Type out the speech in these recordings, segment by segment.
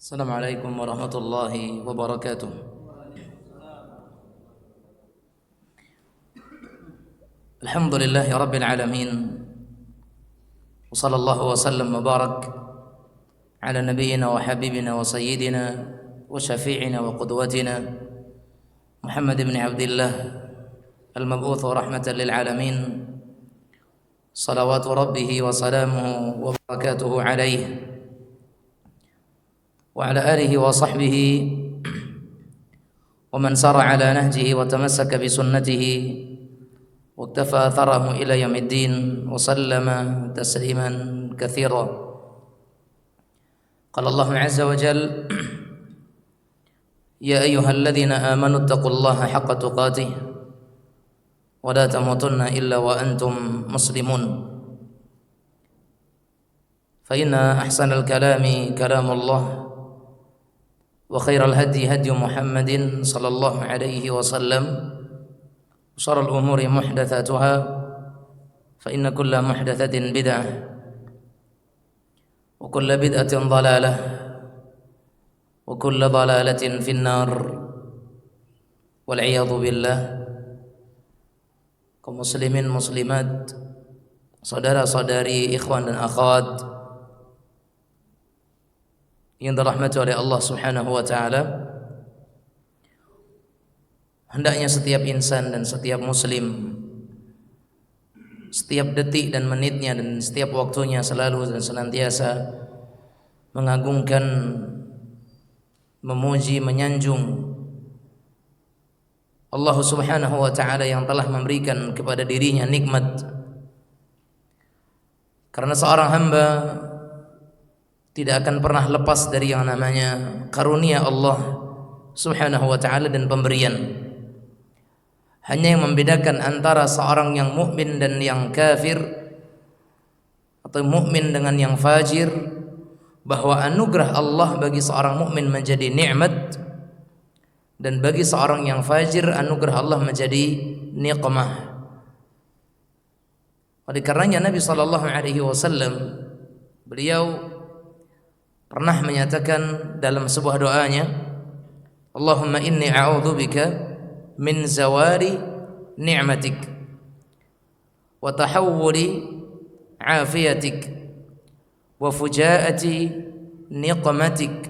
Assalamualaikum warahmatullahi wabarakatuh. Alhamdulillahi rabbil alamin. Wa sallallahu wa sallam wa barak ala nabiyyina wa habibina wa sayyidina wa syafi'ina wa qudwatina Muhammad ibn Abdullah al-mab'uth rahmatan lil alamin. Salawatu rabbih wa salamuhu wa barakatuhu alaihi wa ala alihi wa sahbihi wa man sara ala nahjihi wa tamassaka bi sunnatihi wa iktafa atharahu ila yaumiddin wa sallama tasliman katsira. Qala Allah azza wa jalla: Ya ayyuhalladzina amanu taqullaha haqqa tuqatih wa la tamutunna illa wa antum muslimun. Fa inna ahsanal kalami kalamullah wa khairal hadi hadi Muhammadin sallallahu alaihi wasallam wa syarrul umuri muhdatsatuha fa inna kulla muhdatsatin bid'ah wa kulla bid'atin dhalalah wa kulla dhalalatin finnar wal iyadhu billah. Kaum muslimin muslimat, saudara-saudari, ikhwan dan akhwat yang dirahmati oleh Allah Subhanahu wa taala, hendaknya setiap insan dan setiap muslim setiap detik dan menitnya dan setiap waktunya selalu dan senantiasa mengagungkan, memuji, menyanjung Allah Subhanahu wa taala yang telah memberikan kepada dirinya nikmat. Karena seorang hamba tidak akan pernah lepas dari yang namanya karunia Allah Subhanahu wa taala dan pemberian. Hanya yang membedakan antara seorang yang mukmin dan yang kafir atau mukmin dengan yang fajir, bahwa anugerah Allah bagi seorang mukmin menjadi nikmat dan bagi seorang yang fajir anugerah Allah menjadi niqmah. Oleh karenanya Nabi sallallahu alaihi wasallam beliau pernah menyatakan dalam sebuah doanya, Allahumma inni a'udzubika min zawari ni'matik wa tahawwuli afiyatik wa fujaati niqmatik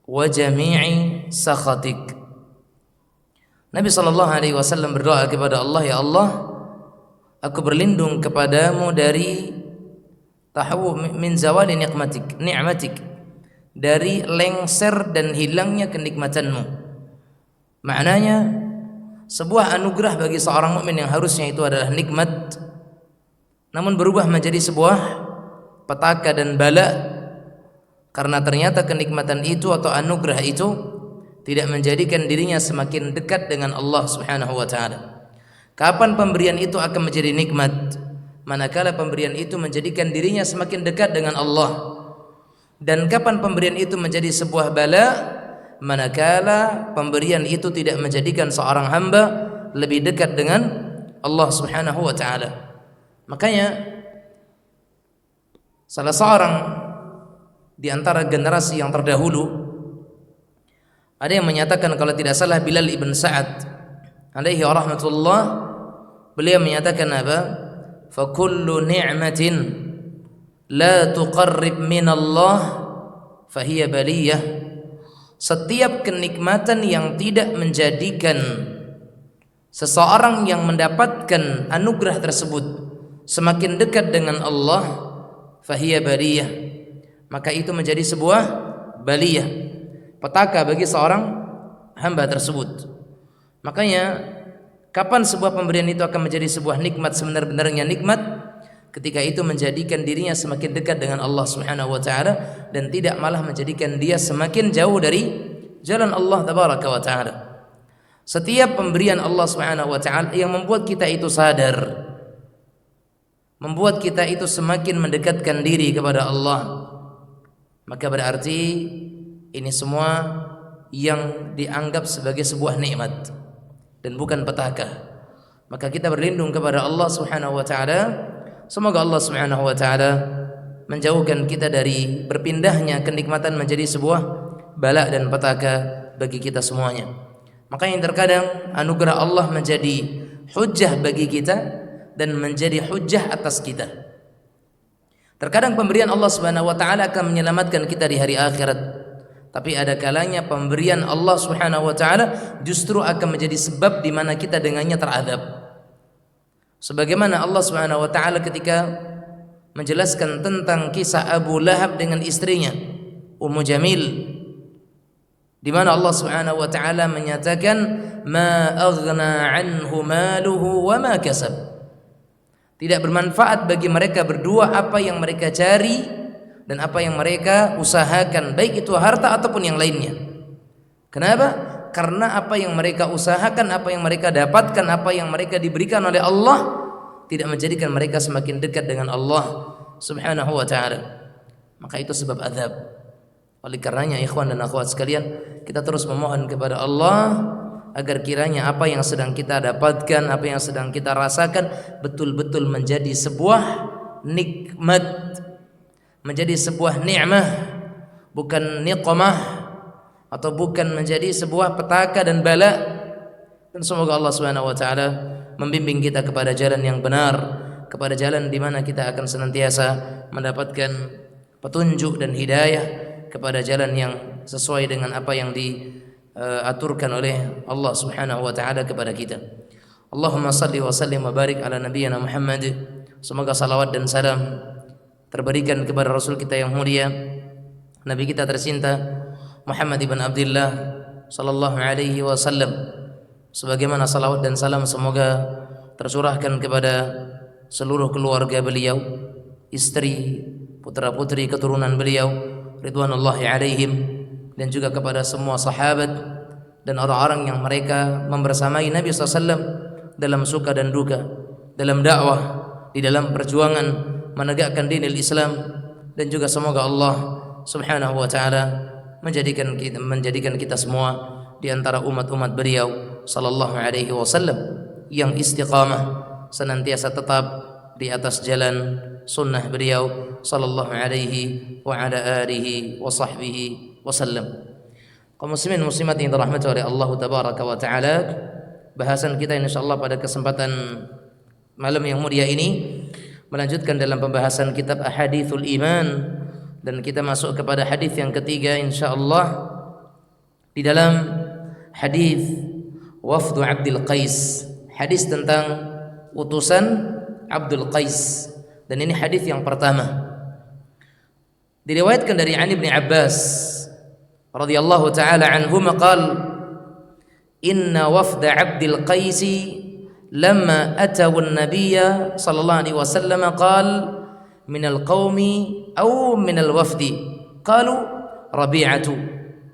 wa jami'i sakhatik. Nabi sallallahu alaihi wasallam berdoa kepada Allah, ya Allah, aku berlindung kepadamu dari min zawali ni'matik, dari lengser dan hilangnya kenikmatanmu. Maknanya sebuah anugerah bagi seorang mukmin yang harusnya itu adalah nikmat, namun berubah menjadi sebuah petaka dan bala, karena ternyata kenikmatan itu atau anugerah itu tidak menjadikan dirinya semakin dekat dengan Allah Subhanahu wa taala. Kapan pemberian itu akan menjadi nikmat? Manakala pemberian itu menjadikan dirinya semakin dekat dengan Allah. Dan kapan pemberian itu menjadi sebuah bala? Manakala pemberian itu tidak menjadikan seorang hamba lebih dekat dengan Allah Subhanahu wa taala. Makanya salah seorang di antara generasi yang terdahulu ada yang menyatakan, kalau tidak salah Bilal ibn Sa'ad alaihi rahmatullah, beliau menyatakan apa? فَكُلُّ نِعْمَةٍ لَا تُقَرِّبْ مِنَ اللَّهِ فَهِيَ بَلِيَّةٌ. Setiap kenikmatan yang tidak menjadikan seseorang yang mendapatkan anugerah tersebut semakin dekat dengan Allah, فَهِيَ بَلِيَّةٌ, maka itu menjadi sebuah baliyah, petaka bagi seorang hamba tersebut. Makanya kapan sebuah pemberian itu akan menjadi sebuah nikmat sebenar-benarnya nikmat? Ketika itu menjadikan dirinya semakin dekat dengan Allah Subhanahu wa taala dan tidak malah menjadikan dia semakin jauh dari jalan Allah tabaraka wa taala. Setiap pemberian Allah Subhanahu wa taala yang membuat kita itu sadar, membuat kita itu semakin mendekatkan diri kepada Allah, maka berarti ini semua yang dianggap sebagai sebuah nikmat dan bukan petaka. Maka kita berlindung kepada Allah Subhanahu wa taala. Semoga Allah Subhanahu wa taala menjauhkan kita dari berpindahnya kenikmatan menjadi sebuah bala dan petaka bagi kita semuanya. Makanya terkadang anugerah Allah menjadi hujjah bagi kita dan menjadi hujjah atas kita. Terkadang pemberian Allah Subhanahu wa taala akan menyelamatkan kita di hari akhirat. Tapi ada kalanya pemberian Allah Subhanahu wa taala justru akan menjadi sebab di mana kita dengannya teradab. Sebagaimana Allah Subhanahu wa taala ketika menjelaskan tentang kisah Abu Lahab dengan istrinya Ummu Jamil, di mana Allah Subhanahu wa taala menyatakan ma aghna anhu maluhu wa ma kasab. Tidak bermanfaat bagi mereka berdua apa yang mereka cari dan apa yang mereka usahakan, baik itu harta ataupun yang lainnya. Kenapa? Karena apa yang mereka usahakan, apa yang mereka dapatkan, apa yang mereka diberikan oleh Allah tidak menjadikan mereka semakin dekat dengan Allah Subhanahu wa taala. Maka itu sebab azab. Oleh karenanya ikhwan dan akhwat sekalian, kita terus memohon kepada Allah agar kiranya apa yang sedang kita dapatkan, apa yang sedang kita rasakan betul-betul menjadi sebuah nikmat, menjadi sebuah nikmah, bukan niqmah, atau bukan menjadi sebuah petaka dan bala. Dan semoga Allah Subhanahu wa taala membimbing kita kepada jalan yang benar, kepada jalan di mana kita akan senantiasa mendapatkan petunjuk dan hidayah kepada jalan yang sesuai dengan apa yang diaturkan oleh Allah Subhanahu wa taala kepada kita. Allahumma salli wa sallim wa barik ala nabiyyina Muhammad. Semoga salawat dan salam terberikan kepada Rasul kita yang mulia, Nabi kita tercinta Muhammad ibn Abdullah sallallahu alaihi wasallam. Sebagaimana salawat dan salam semoga tercurahkan kepada seluruh keluarga beliau, istri, putra-putri keturunan beliau ridwanullahi alaihim, dan juga kepada semua sahabat dan orang-orang yang mereka membersamai Nabi SAW dalam suka dan duka, dalam dakwah, di dalam perjuangan menegakkan dinil Islam. Dan juga semoga Allah Subhanahu wa taala menjadikan kita semua di antara umat-umat beliau sallallahu alaihi wasallam yang istiqamah, senantiasa tetap di atas jalan sunnah beliau sallallahu alaihi wa ala alihi wa sahbihi wasallam. Kaum muslimin muslimat yang dirahmati oleh Allah tabaraka wa taala, bahasan kita insyaallah pada kesempatan malam yang mulia ini melanjutkan dalam pembahasan kitab Ahadithul Iman, dan kita masuk kepada hadis yang ketiga insyaallah di dalam hadis Wafdu Abdul Qais, hadis tentang utusan Abdul Qais. Dan ini hadis yang pertama. Diriwayatkan dari Ali bin Abbas radhiyallahu taala anhuma qala inna wafda Abdul Qais lamma ataw an-nabiy sallallahu alaihi wasallam qala min al-qaumi aw min al-wafdi qalu Rabi'atu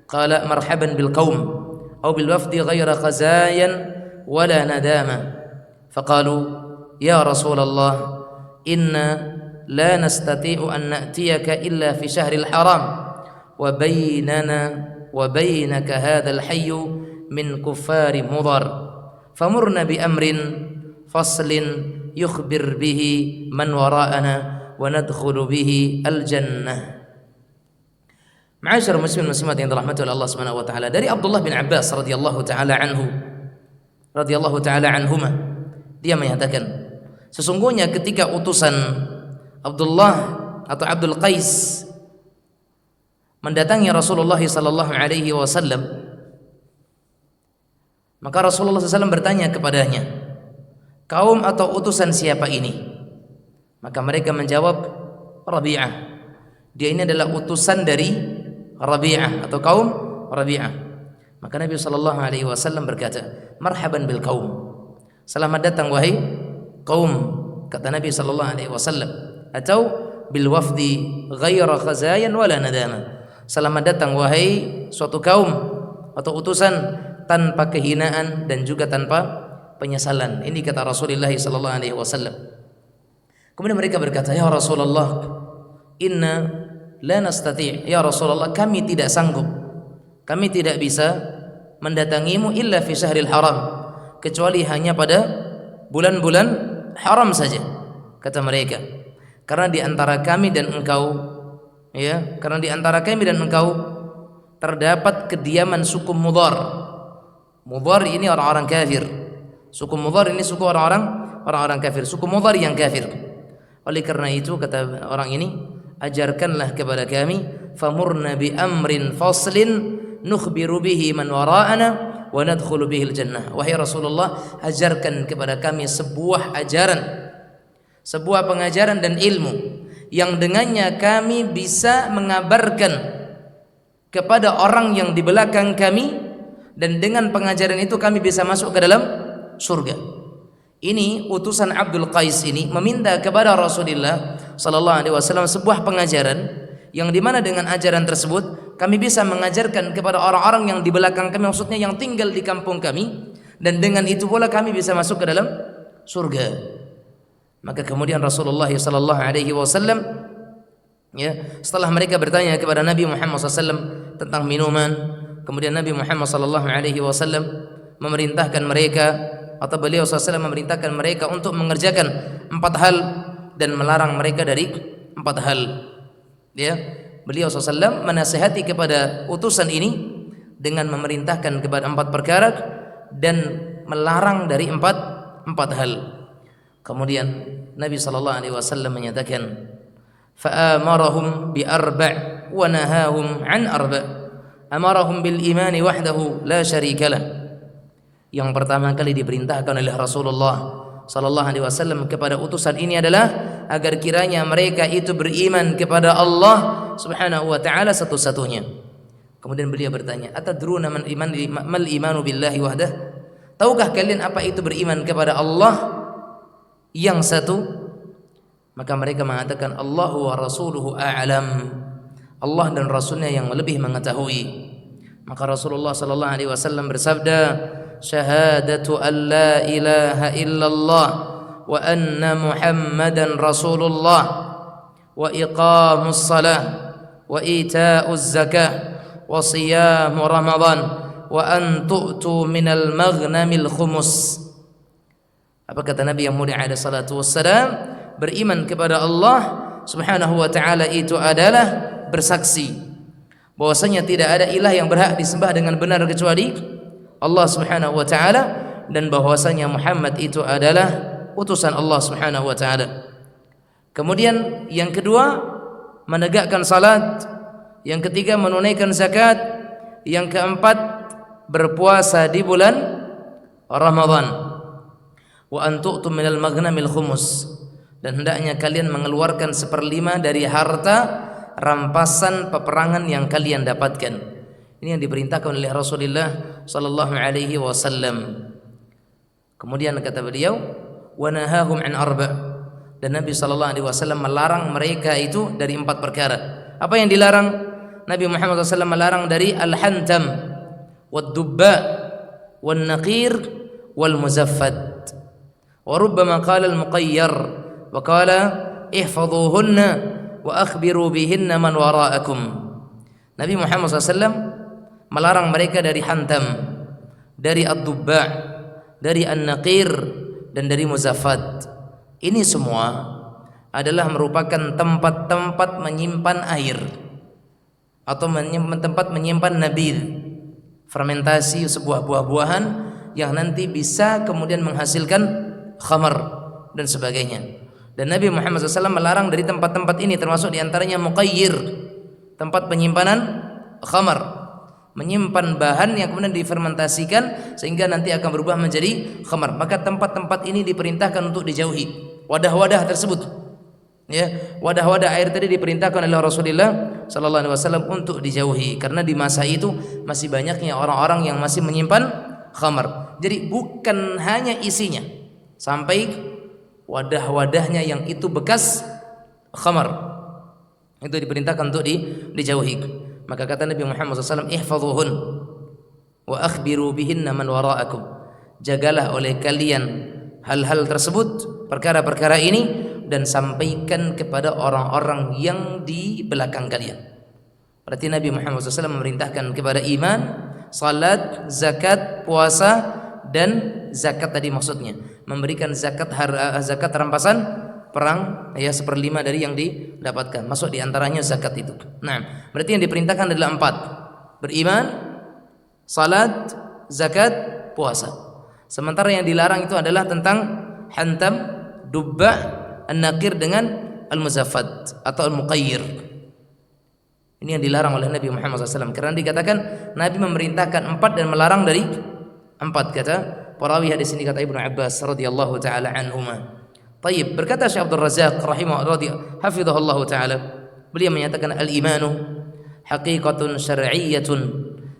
qala marhaban bil qaum أو بالوفد غير خزايا ولا ندامة فقالوا يا رسول الله إنا لا نستطيع أن نأتيك إلا في شهر الحرام وبيننا وبينك هذا الحي من كفار مضر فمرنا بأمر فصل يخبر به من وراءنا وندخل به الجنة. Ma'asyar muslimin muslimat yang dirahmati oleh Allah Subhanahu wa taala, dari Abdullah bin Abbas radhiyallahu taala anhuma, dia menyatakan sesungguhnya ketika utusan Abdullah atau Abdul Qais mendatangi Rasulullah sallallahu alaihi wasallam, maka Rasulullah SAW bertanya kepadanya, kaum atau utusan siapa ini? Maka mereka menjawab, Rabi'ah. Dia ini adalah utusan dari Rabi'ah atau kaum Rabi'ah. Maka Nabi sallallahu alaihi wasallam berkata, "Marhaban bil qaum." Selamat datang wahai kaum, kata Nabi sallallahu alaihi wasallam, atau bil wafdi ghaira khazayan wala nadama. Selamat datang wahai suatu kaum atau utusan tanpa kehinaan dan juga tanpa penyesalan. Ini kata Rasulullah sallallahu alaihi wasallam. Kemudian mereka berkata, "Ya Rasulullah, inna la nastati', ya Rasulullah, kami tidak sanggup, kami tidak bisa mendatangimu illa fi syahril haram, kecuali hanya pada bulan-bulan haram saja," kata mereka. karena di antara kami dan engkau, ya, karena di antara kami dan engkau terdapat kediaman suku Mudhar. Mudhar ini orang-orang kafir. Suku Mudhar ini suku orang-orang kafir, suku Mudhar yang kafir. Oleh karena itu kata orang ini, ajarkanlah kepada kami, famurna bi amrin faslin nukhbiru bihi man wara'ana wa nadkhulu bihi al-jannah. Wahai Rasulullah, ajarkan kepada kami sebuah ajaran, sebuah pengajaran dan ilmu yang dengannya kami bisa mengabarkan kepada orang yang di belakang kami, dan dengan pengajaran itu kami bisa masuk ke dalam surga. Ini utusan Abdul Qais ini meminta kepada Rasulullah sallallahu alaihi wasallam sebuah pengajaran yang dimana dengan ajaran tersebut kami bisa mengajarkan kepada orang-orang yang di belakang kami, maksudnya yang tinggal di kampung kami, dan dengan itu pula kami bisa masuk ke dalam surga. Maka kemudian Rasulullah sallallahu alaihi wasallam, ya, setelah mereka bertanya kepada Nabi Muhammad SAW tentang minuman, kemudian Nabi Muhammad sallallahu alaihi wasallam memerintahkan mereka, atau beliau SAW memerintahkan mereka untuk mengerjakan 4 hal dan melarang mereka dari 4 hal. Ya, beliau SAW menasihati kepada utusan ini dengan memerintahkan kepada 4 perkara dan melarang dari 4 hal. Kemudian Nabi SAW menyatakan, fa'amarahum bi arba' wa nahahum an arba'. Amarahum bil imani wahdahu la syarikalah. Yang pertama kali diperintahkan oleh Rasulullah sallallahu alaihi wasallam kepada utusan ini adalah agar kiranya mereka itu beriman kepada Allah Subhanahu wa taala satu-satunya. Kemudian beliau bertanya, atadruna mal imanu billahi wahdah? Tahukah kalian apa itu beriman kepada Allah yang satu? Maka mereka mengatakan, Allahu wa rasuluhu a'lam. Allah dan Rasulnya yang lebih mengetahui. Maka Rasulullah sallallahu alaihi wasallam bersabda, syahadatu an la ilaha illallah wa anna muhammadan rasulullah wa iqamus salah wa ita'uz zakah wa siyamu ramadan wa an tu'tu minal maghnamil khumus. Apa kata Nabi yang mulia alaihi salatu wassalam? Beriman kepada Allah Subhanahu wa ta'ala itu adalah bersaksi bahwasanya tidak ada ilah yang berhak disembah dengan benar kecuali Allah Subhanahu wa ta'ala, dan bahwasanya Muhammad itu adalah utusan Allah Subhanahu wa ta'ala. Kemudian yang kedua, menegakkan salat. Yang ketiga, menunaikan zakat. Yang keempat, berpuasa di bulan Ramadan. Wa an tu'tu minal maghnamil khumus. Dan hendaknya kalian mengeluarkan 1/5 dari harta rampasan peperangan yang kalian dapatkan. Ini yang diperintahkan oleh Rasulullah sallallahu alaihi wasallam. Kemudian kata beliau, wa nahahum an arba'. Dan Nabi sallallahu alaihi wasallam melarang mereka itu dari 4 perkara. Apa yang dilarang? Nabi Muhammad SAW melarang dari al-hantam, wad-dubba, wan-naqir, wal-muzaffat. Wa rubbama qala al-muqayyar wa qala ihfazuhunna wa akhbiru bihinna man wara'akum. Nabi Muhammad SAW melarang mereka dari hantam, dari ad-dubba', dari an-naqir, dan dari muzaffat. Ini semua adalah merupakan tempat-tempat menyimpan air atau tempat menyimpan nabil, fermentasi sebuah buah-buahan yang nanti bisa kemudian menghasilkan khamar dan sebagainya. Dan Nabi Muhammad SAW melarang dari tempat-tempat ini, termasuk diantaranya muqayyir, tempat penyimpanan khamar, menyimpan bahan yang kemudian difermentasikan sehingga nanti akan berubah menjadi khamar. Maka tempat-tempat ini diperintahkan untuk dijauhi, wadah-wadah tersebut, ya, wadah-wadah air tadi diperintahkan oleh Rasulullah sallallahu alaihi wasallam untuk dijauhi, karena di masa itu masih banyaknya orang-orang yang masih menyimpan khamar. Jadi bukan hanya isinya, sampai wadah-wadahnya yang itu bekas khamar itu diperintahkan untuk dijauhi. Maka kata Nabi Muhammad SAW, ihfazuhun wa akhbiru bihinna man wara'akum. Jagalah oleh kalian hal-hal tersebut, perkara-perkara ini, dan sampaikan kepada orang-orang yang di belakang kalian. Berarti Nabi Muhammad SAW memerintahkan kepada iman, salat, zakat, puasa, dan zakat tadi maksudnya memberikan zakat rampasan perang ya 1/5 dari yang didapatkan. Masuk di antaranya zakat itu. Nah, berarti yang diperintahkan adalah 4. Beriman, salat, zakat, puasa. Sementara yang dilarang itu adalah tentang hantam, dubba, an-naqir dengan al-muzaffat atau al-muqayyir. Ini yang dilarang oleh Nabi Muhammad SAW. Karena dikatakan Nabi memerintahkan 4 dan melarang dari 4, kata perawi hadis ini, kata Ibnu Abbas radhiyallahu taala anhuma. Tayyib, berkata Syekh Abdul Razak rahimahullah hafizahullah taala, beliau menyatakan al-imanu haqiqatun syar'iyyatun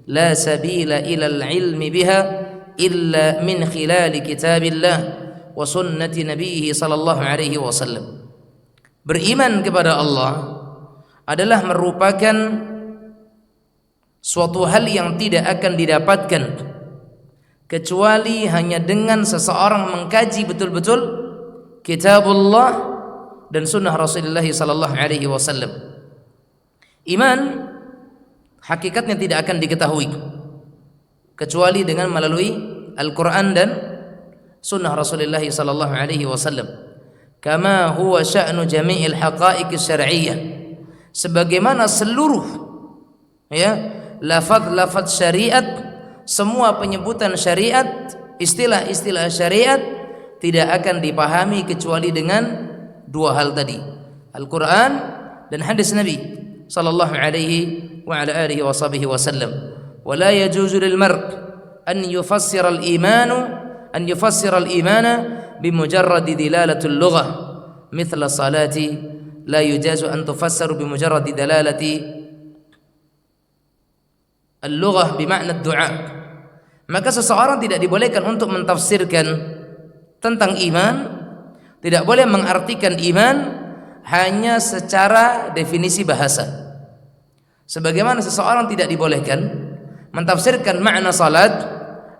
la sabila ila al-ilmi biha illa min khilal kitabillah wa sunnati nabiyhi sallallahu alaihi wasallam. Beriman kepada Allah adalah merupakan suatu hal yang tidak akan didapatkan kecuali hanya dengan seseorang mengkaji betul-betul kitabullah dan sunnah Rasulullah sallallahu alaihi wasallam. Iman hakikatnya tidak akan diketahui kecuali dengan melalui Al-Qur'an dan sunnah Rasulullah sallallahu alaihi wasallam. Kama huwa sya'nu jami'il haqa'iq syar'iyyah, sebagaimana seluruh lafaz-lafaz syariat, semua penyebutan syariat, istilah-istilah syariat tidak akan dipahami kecuali dengan 2 hal tadi, Al-Qur'an dan hadis Nabi sallallahu alaihi wa ala alihi wasallam. Wa la yajuzu lil mar' an yufassira al-imana bimujarrad dilalatul lughah mithla salati la yujazu an tufassaru bimujarrad dalalati al-lughah bima'na ad-du'a. Maka seseorang tidak dibolehkan untuk mentafsirkan tentang iman, tidak boleh mengartikan iman hanya secara definisi bahasa. Sebagaimana seseorang tidak dibolehkan mentafsirkan makna salat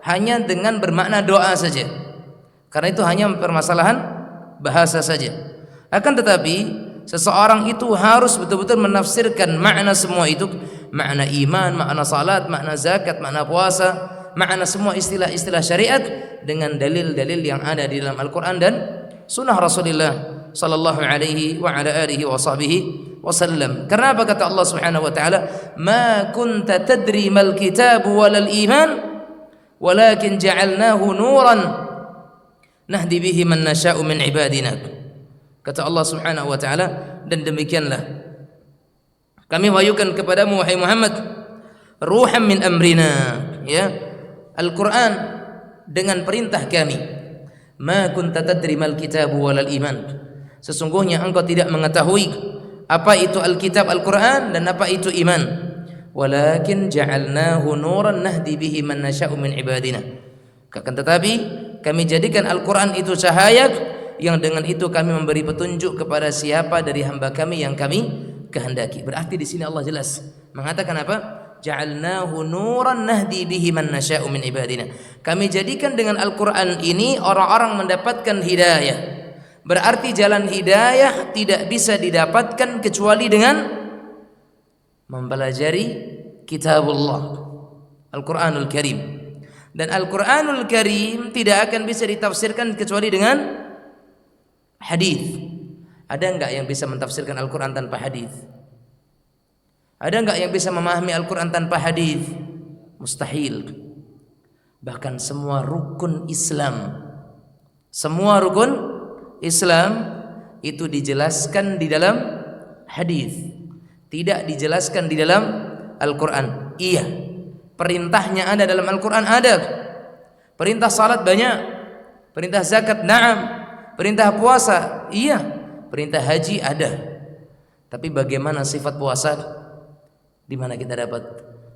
hanya dengan bermakna doa saja, karena itu hanya permasalahan bahasa saja. Akan tetapi seseorang itu harus betul-betul menafsirkan makna semua itu, makna iman, makna salat, makna zakat, makna puasa, makna semua istilah-istilah syariat dengan dalil-dalil yang ada di dalam Al-Qur'an dan sunnah Rasulullah sallallahu alaihi wa ala alihi wa sahbihi wasallam. Karena apa kata Allah Subhanahu wa taala, "Ma kunta tadri mal kitab walal iman, walakin ja'alnahu nuran nahdi bihi man nasha'u min ibadina." Kata Allah Subhanahu wa taala, dan demikianlah kami wahyukan kepadamu wahai Muhammad ruhan min amrina, ya, Al-Qur'an dengan perintah kami. Ma kunta tadri mal kitab walal iman, sesungguhnya engkau tidak mengetahui apa itu Alkitab Al-Qur'an dan apa itu iman. Walakin ja'alnahu nuran nahdi bihi man nasha'u min ibadina, akan tetapi kami jadikan Al-Qur'an itu cahaya yang dengan itu kami memberi petunjuk kepada siapa dari hamba kami yang kami kehendaki. Berarti di sini Allah jelas mengatakan apa? Ja'alnahu nuran nahdi bihi man nasha'u min ibadina. Kami jadikan dengan Al-Qur'an ini orang-orang mendapatkan hidayah. Berarti jalan hidayah tidak bisa didapatkan kecuali dengan mempelajari kitabullah, Al-Qur'anul Karim. Dan Al-Qur'anul Karim tidak akan bisa ditafsirkan kecuali dengan hadis. Ada enggak yang bisa mentafsirkan Al-Qur'an tanpa hadis? Ada enggak yang bisa memahami Al-Qur'an tanpa hadis? Mustahil. Bahkan semua rukun Islam itu dijelaskan di dalam hadis, tidak dijelaskan di dalam Al-Qur'an. Iya, perintahnya ada dalam Al-Qur'an, ada. Perintah salat banyak, perintah zakat na'am, perintah puasa iya, perintah haji ada. Tapi bagaimana sifat puasa? Di mana kita dapat?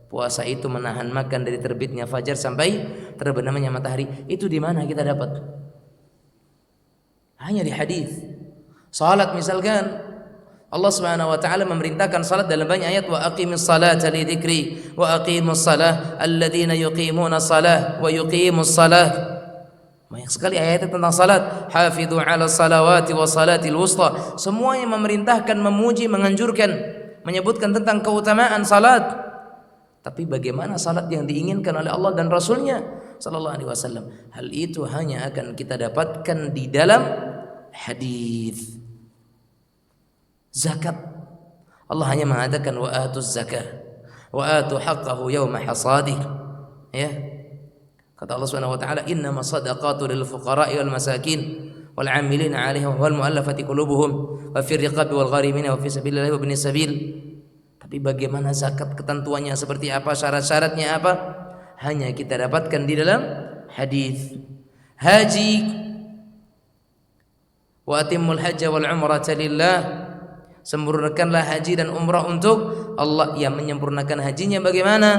Puasa itu menahan makan dari terbitnya fajar sampai terbenamnya matahari. Itu di mana kita dapat? Hanya di hadis. Salat misalkan Allah Subhanahu wa taala memerintahkan salat dalam banyak ayat, wa aqimis salata li dzikri wa aqimus salah alladziina yuqimuna salah wa yuqimus salah. Banyak sekali ayat tentang salat. Hafidhu 'ala salawati wa salatil wusta. Semuanya memerintahkan, memuji, menganjurkan, menyebutkan tentang keutamaan salat. Tapi bagaimana salat yang diinginkan oleh Allah dan Rasulnya sallallahu alaihi wasallam? Hal itu hanya akan kita dapatkan di dalam hadis. zakat. Allah hanya mengatakan wa atuz zakah wa atu haqqahu yawma hasadih. Ya. Kata Allah Subhanahu wa taala, innamas shadaqatu lil fuqara'i wal masakin wal 'amilina 'alaiha wal mu'allafati qulubuhum wa fir riqabi wal gharimina wa fi sabilillahi wa ibnis sabil. Tapi bagaimana zakat, ketentuannya seperti apa, syarat-syaratnya apa? Hanya kita dapatkan di dalam hadis. Haji, wa atimmul hajja wal umrata lillah. Sempurnakanlah haji dan umrah untuk Allah. Yang menyempurnakan hajinya bagaimana?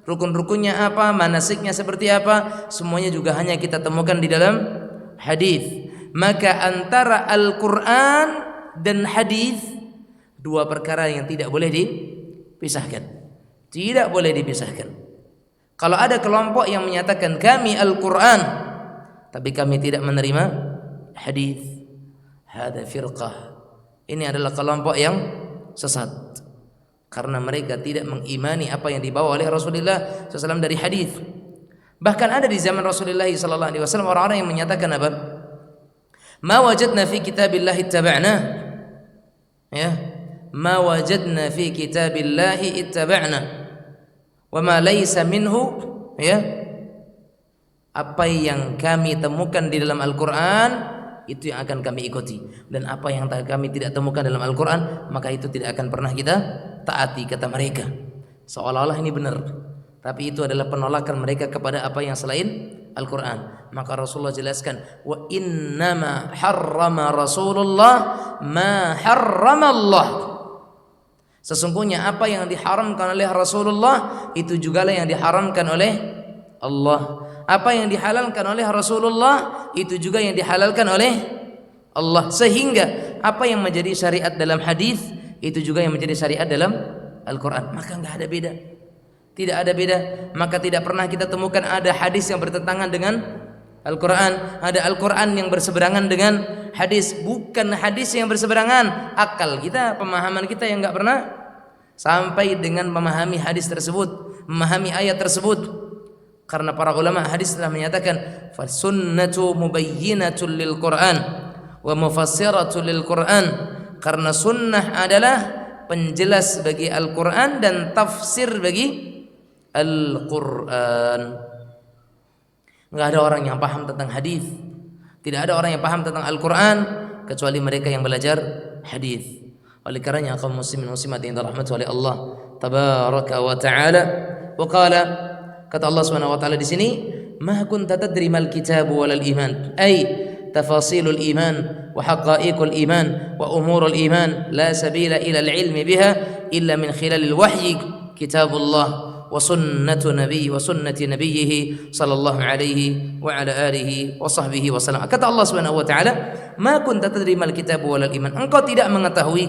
Rukun-rukunnya apa? Manasiknya seperti apa? Semuanya juga hanya kita temukan di dalam hadis. Maka antara Al-Quran dan hadis, dua perkara yang tidak boleh dipisahkan. Tidak boleh dipisahkan. Kalau ada kelompok yang menyatakan kami Al-Quran tapi kami tidak menerima hadis, hada firqah. Ini adalah kelompok yang sesat, karena mereka tidak mengimani apa yang dibawa oleh Rasulullah SAW dari hadis. Bahkan ada di zaman Rasulullah SAW orang-orang yang menyatakan apa? Ma wajadna fi kitabillahi ittaba'na. Ya, ma wajadna fi kitabillahi ittaba'na wa ma laysa minhu, ya, apa yang kami temukan di dalam Al-Quran itu yang akan kami ikuti, dan apa yang kami tidak temukan dalam Al-Quran maka itu tidak akan pernah kita taati, kata mereka. Seolah-olah ini benar, tapi itu adalah penolakan mereka kepada apa yang selain Al-Quran. Maka Rasulullah jelaskan, wa innama harrama Rasulullah ma harrama Allah. Sesungguhnya apa yang diharamkan oleh Rasulullah itu jugalah yang diharamkan oleh Allah. Apa yang dihalalkan oleh Rasulullah itu juga yang dihalalkan oleh Allah. Sehingga apa yang menjadi syariat dalam hadis itu juga yang menjadi syariat dalam Al-Quran. Maka enggak ada beda. Tidak ada beda. Maka tidak pernah kita temukan ada hadis yang bertentangan dengan Al-Quran, ada Al-Quran yang berseberangan dengan hadis. Bukan hadis yang berseberangan, akal kita, pemahaman kita yang enggak pernah sampai dengan memahami hadis tersebut, memahami ayat tersebut. Karena para ulama hadis telah menyatakan fasunnatu mubayyinatul lil Quran wa mufassiratul lil Quran. Karena sunnah adalah penjelas bagi Al-Quran dan tafsir bagi Al-Quran. Enggak ada orang yang paham tentang hadis, tidak ada orang yang paham tentang Al-Quran kecuali mereka yang belajar hadis. Oleh karenanya kaum muslimin muslimat yang dirahmati oleh Allah tabaraka wa taala, wa qala, kata Allah Subhanahu wa taala di sini, ma kunta tadri mal kitab wal iman, ay tafasilul iman wa haqa'iqul iman wa umurul iman la sabila ila al ilmi biha illa min khilalil wahyi kitabullah wa sunnatu nabiy wa sunnati nabiyhi sallallahu alaihi wa ala alihi wa sahbihi wa sallam. Kata Allah Subhanahu wa taala, ma kunta tadri mal kitab wal iman, engkau tidak mengetahui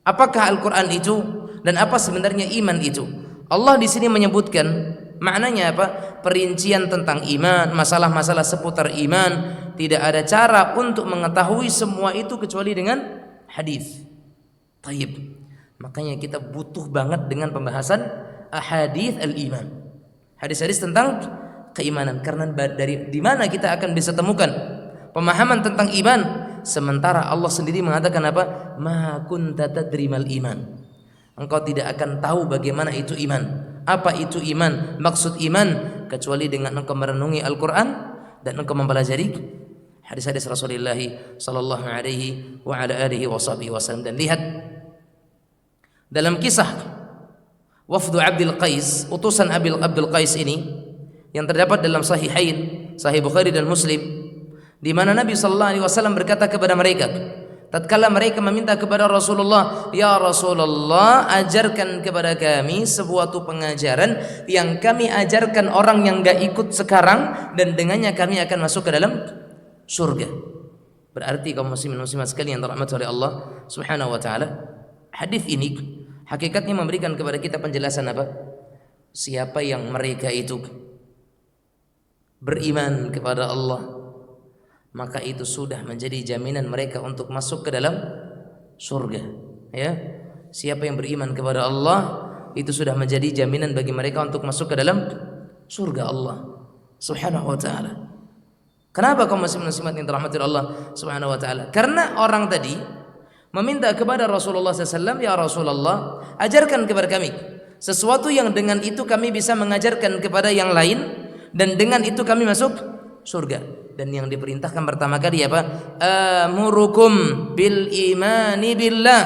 apakah Al-Quran itu dan apa sebenarnya iman itu. Allah di sini menyebutkan maknanya apa? Perincian tentang iman, masalah-masalah seputar iman. Tidak ada cara untuk mengetahui semua itu kecuali dengan hadis. Taib. Makanya kita butuh banget dengan pembahasan ahadits al-iman. Hadis-hadis tentang keimanan, karena dari di mana kita akan bisa temukan pemahaman tentang iman sementara Allah sendiri mengatakan apa? Ma kunta tadri mal iman. Engkau tidak akan tahu bagaimana itu iman. Apa itu iman? Maksud iman kecuali dengan engkau merenungi Al-Quran dan engkau mempelajari hadis-hadis Rasulullah sallallahu alaihi wa ala alihi wasallam. Dan lihat dalam kisah wafdu Abdul Qais, utusan Abdul Qais ini yang terdapat dalam Sahihain, Sahih Bukhari dan Muslim, di mana Nabi sallallahu alaihi wasallam berkata kepada mereka tatkala mereka meminta kepada Rasulullah, ya Rasulullah, ajarkan kepada kami sebuah pengajaran yang kami ajarkan orang yang enggak ikut sekarang dan dengannya kami akan masuk ke dalam surga. Berarti kaum muslimin muslimat sekalian yang dirahmati oleh Allah Subhanahu wa taala, hadis ini hakikatnya memberikan kepada kita penjelasan apa? Siapa yang mereka itu beriman kepada Allah, maka itu sudah menjadi jaminan mereka untuk masuk ke dalam surga. Ya, siapa yang beriman kepada Allah itu sudah menjadi jaminan bagi mereka untuk masuk ke dalam surga Allah Subhanahu wa taala. Kenapa kaum muslimin muslimat yang dirahmati Allah Subhanahu wa taala? Karena orang tadi meminta kepada Rasulullah SAW, ya Rasulullah, ajarkan kepada kami sesuatu yang dengan itu kami bisa mengajarkan kepada yang lain, dan dengan itu kami masuk surga. Dan yang diperintahkan pertama kali apa? Amurukum bil imani billah.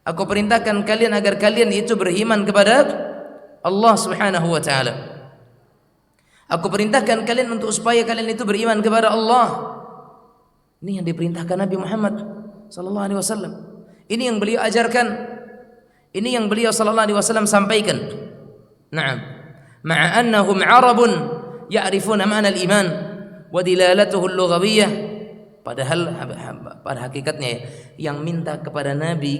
Aku perintahkan kalian agar kalian itu beriman kepada Allah Subhanahu wa taala. Aku perintahkan kalian untuk supaya kalian itu beriman kepada Allah. Ini yang diperintahkan Nabi Muhammad sallallahu alaihi wasallam. Ini yang beliau ajarkan. Ini yang beliau sallallahu alaihi wasallam sampaikan. Naam. Ma'a annahum 'arabun ya'rifuna ma'na al-iman wa dilalatuhu al-lughawiyyah. Padahal pada hakikatnya yang minta kepada Nabi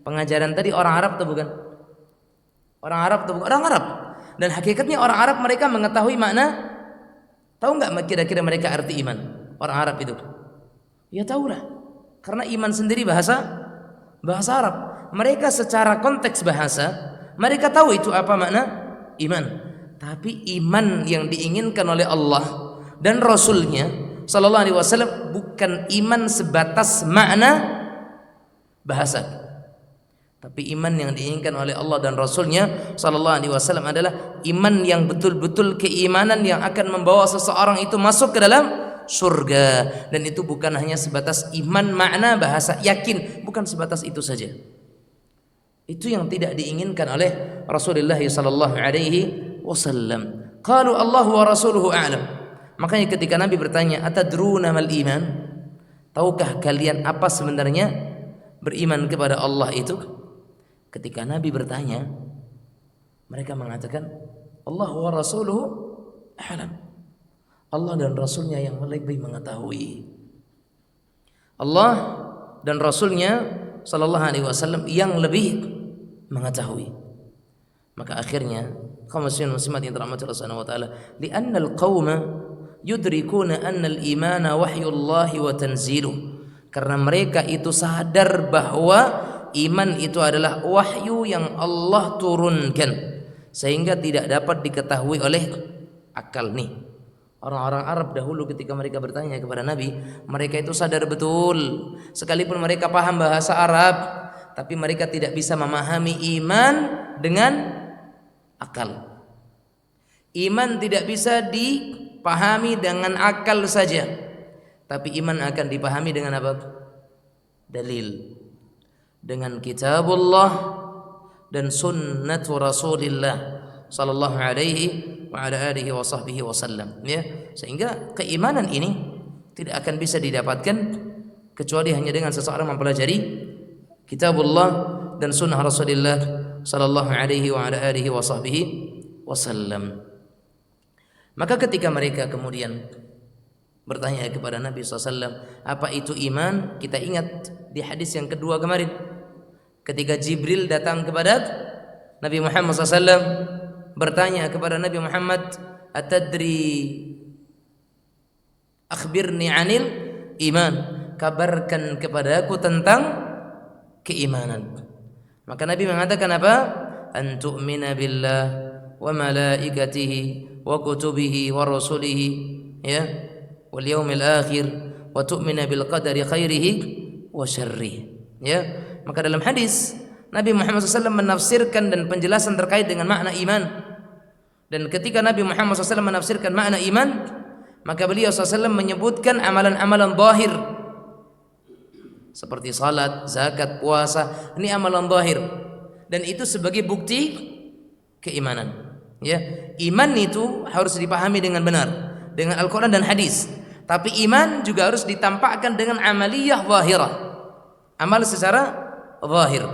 pengajaran tadi orang Arab atau bukan? Orang Arab atau bukan? Orang Arab. Dan hakikatnya orang Arab mereka mengetahui makna. Tahu enggak kira-kira mereka arti iman? Orang Arab itu. Ya tahulah. Karena iman sendiri bahasa Arab. Mereka secara konteks bahasa mereka tahu itu apa makna iman. Tapi iman yang diinginkan oleh Allah dan Rasulnya sallallahu alaihi wasallam bukan iman sebatas makna bahasa. Tapi iman yang diinginkan oleh Allah dan Rasulnya sallallahu alaihi wasallam adalah iman yang betul-betul keimanan yang akan membawa seseorang itu masuk ke dalam surga. Dan itu bukan hanya sebatas iman makna bahasa, yakin, bukan sebatas itu saja. Itu yang tidak diinginkan oleh Rasulullah sallallahu alaihi wasallam. Qalu Allah wa rasuluhu a'lam. Makanya ketika Nabi bertanya, atadruna mal iman? Tahukah kalian apa sebenarnya beriman kepada Allah itu? Ketika Nabi bertanya, mereka mengatakan Allah wa rasuluhu a'lam. Allah dan Rasulnya yang lebih mengetahui. Allah dan Rasulnya sallallahu alaihi wasallam yang lebih mengetahui. Maka akhirnya kaum muslimin muslimat yang dirahmati Allah Subhanahu wa taala, li'anna al-qauma yudrikuna anna al-imana wahyullahi wa tanziluh. Karena mereka itu sadar bahwa iman itu adalah wahyu yang Allah turunkan, sehingga tidak dapat diketahui oleh akal nih. Orang-orang Arab dahulu ketika mereka bertanya kepada Nabi, mereka itu sadar betul, sekalipun mereka paham bahasa Arab, tapi mereka tidak bisa memahami iman dengan akal. Iman tidak bisa dipahami dengan akal saja, tapi iman akan dipahami dengan apa? Dalil. Dengan kitabullah dan sunnatu Rasulillah sallallahu alaihi wa ala alihi wa sahbihi wasallam, ya. Sehingga keimanan ini tidak akan bisa didapatkan kecuali hanya dengan seseorang mempelajari kitabullah dan sunnah Rasulillah sallallahu alaihi wa ala alihi wa sahbihi wasallam. Maka ketika mereka kemudian bertanya kepada Nabi SAW, apa itu iman? Kita ingat di hadis yang kedua kemarin, ketika Jibril datang kepada Nabi Muhammad SAW bertanya kepada Nabi Muhammad, atadri akhbirni anil iman, kabarkan kepadaku tentang keimanan. Maka Nabi mengatakan apa? An tu'mina billah wa malaikatihi wa kutubihi wa rasulihi, ya, wal yaumil akhir, wa tu'mina bil qadari khairihi wa syarrihi, ya. Maka dalam hadis Nabi Muhammad SAW menafsirkan dan penjelasan terkait dengan makna iman. Dan ketika Nabi Muhammad SAW menafsirkan makna iman, maka beliau SAW menyebutkan amalan-amalan zahir seperti salat, zakat, puasa. Ini amalan zahir dan itu sebagai bukti keimanan, ya. Iman itu harus dipahami dengan benar dengan Al-Quran dan hadis. Tapi iman juga harus ditampakkan dengan amaliyah zahirah, amal secara zahir.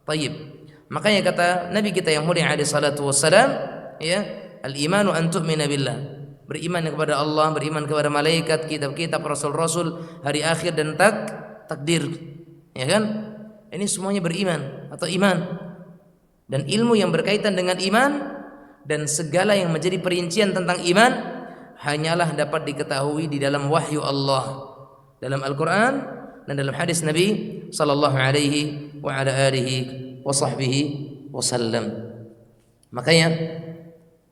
Tayyib. Makanya kata Nabi kita yang mulia alaihi salatu wassalam, ya, al-imanu an tu'mina billah, beriman kepada Allah, beriman kepada malaikat, kitab-kitab, rasul-rasul, hari akhir dan takdir, ya kan? Ini semuanya beriman atau iman. Dan ilmu yang berkaitan dengan iman dan segala yang menjadi perincian tentang iman hanyalah dapat diketahui di dalam wahyu Allah, dalam Al-Quran dan dalam hadis Nabi sallallahu alaihi wa ala alihi wa sahbihi wasallam. Makanya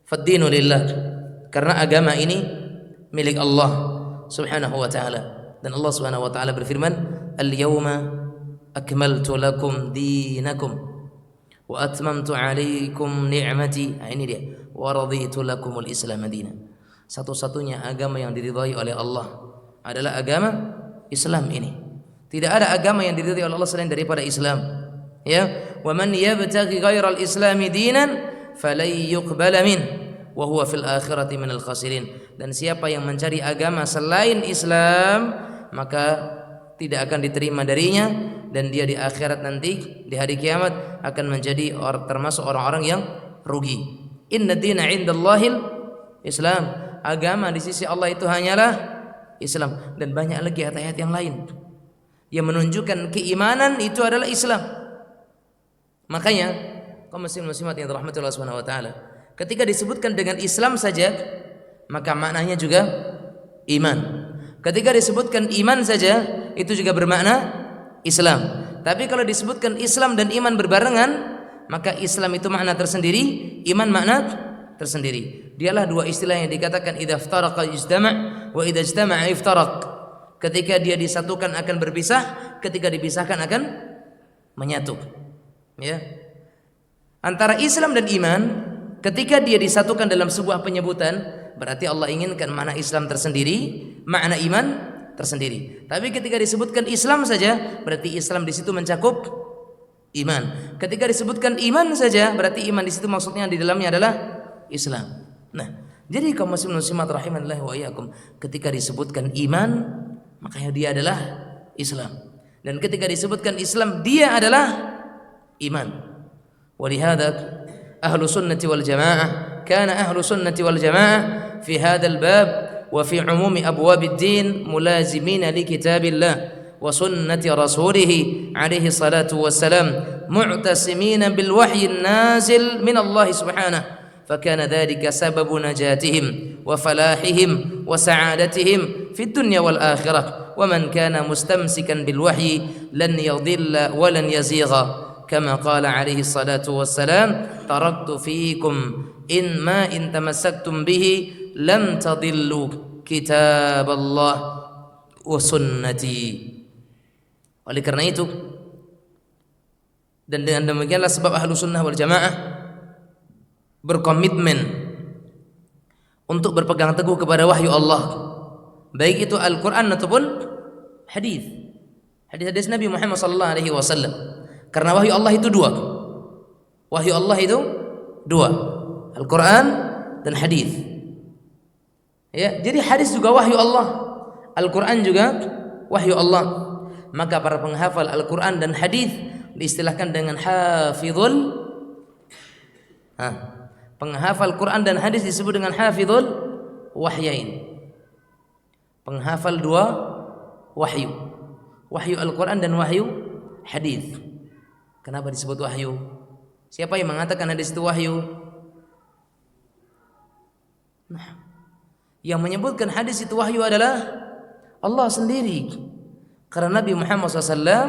faddinu lillah, karena agama ini milik Allah subhanahu wa ta'ala. Dan Allah subhanahu wa ta'ala berfirman, al-yawma akmaltu lakum dinakum wa atmamtu 'alaikum ni'mati. Nah, ini dia. Wa raditu lakumul Islam madina. Satu-satunya agama yang diridhai oleh Allah adalah agama Islam ini. Tidak ada agama yang diridhai oleh Allah selain daripada Islam. Ya, wa man yabtaghi ghairal islami dinan falan yuqbala min wa huwa fil akhirati minal khasirin. Dan siapa yang mencari agama selain Islam, maka tidak akan diterima darinya, dan dia di akhirat nanti di hari kiamat akan menjadi termasuk orang-orang yang rugi. Inna dina 'indallahil Islam. Agama di sisi Allah itu hanyalah Islam. Dan banyak lagi ayat-ayat yang lain yang menunjukkan keimanan itu adalah Islam. Makanya kaum muslimat yang dirahmati Allah Subhanahu wa taala, ketika disebutkan dengan Islam saja, maka maknanya juga iman. Ketika disebutkan iman saja, itu juga bermakna Islam. Tapi kalau disebutkan Islam dan iman berbarengan, maka Islam itu makna tersendiri, iman makna tersendiri. Dialah dua istilah yang dikatakan idza iftaraqa ijtama' wa idza ijtama'a iftaraq. Ketika dia disatukan akan berpisah, ketika dipisahkan akan menyatu. Ya. Antara Islam dan iman, ketika dia disatukan dalam sebuah penyebutan, berarti Allah inginkan makna Islam tersendiri, makna iman tersendiri. Tapi ketika disebutkan Islam saja, berarti Islam di situ mencakup iman. Ketika disebutkan iman saja, berarti iman di situ maksudnya di dalamnya adalah Islam. Nah, jadi kaum muslimat rahimanillah wa iyyakum, ketika disebutkan iman, makanya dia adalah Islam. Dan ketika disebutkan Islam, dia adalah iman. Walihada ahlu sunnati wal jamaah, kana ahlu sunnati wal jamaah fi hadzal bab wa fi umumi abwabid din mulazimina li kitabillah wa sunnati rasulih alaihi salatu wassalam mu'tasimina bil wahyi nazil min Allah subhanahu. فكان ذلك سبب نجاتهم وفلاحهم وسعادتهم في الدنيا والآخرة ومن كان مستمسكا بالوحي لن يضل ولن يزيغ كما قال عليه الصلاة والسلام تركت فيكم إن تمسكتم به لم تضلوا كتاب الله وسنتي. Oleh karena itu, dan dengan demikianlah sebab ahlu sunnah wal jamaah berkomitmen untuk berpegang teguh kepada wahyu Allah, baik itu Al-Quran ataupun hadis Nabi Muhammad sallallahu alaihi wasallam. Karena wahyu Allah itu dua. Wahyu Allah itu dua, Al-Quran dan hadis. Ya, jadi hadis juga wahyu Allah, Al-Quran juga wahyu Allah. Maka para penghafal Al-Quran dan hadis diistilahkan dengan hafizul. Penghafal Quran dan hadis disebut dengan hafizul wahyain. Penghafal dua wahyu. Wahyu Al-Quran dan wahyu hadis. Kenapa disebut wahyu? Siapa yang mengatakan hadis itu wahyu? Nah, yang menyebutkan hadis itu wahyu adalah Allah sendiri. Karena Nabi Muhammad SAW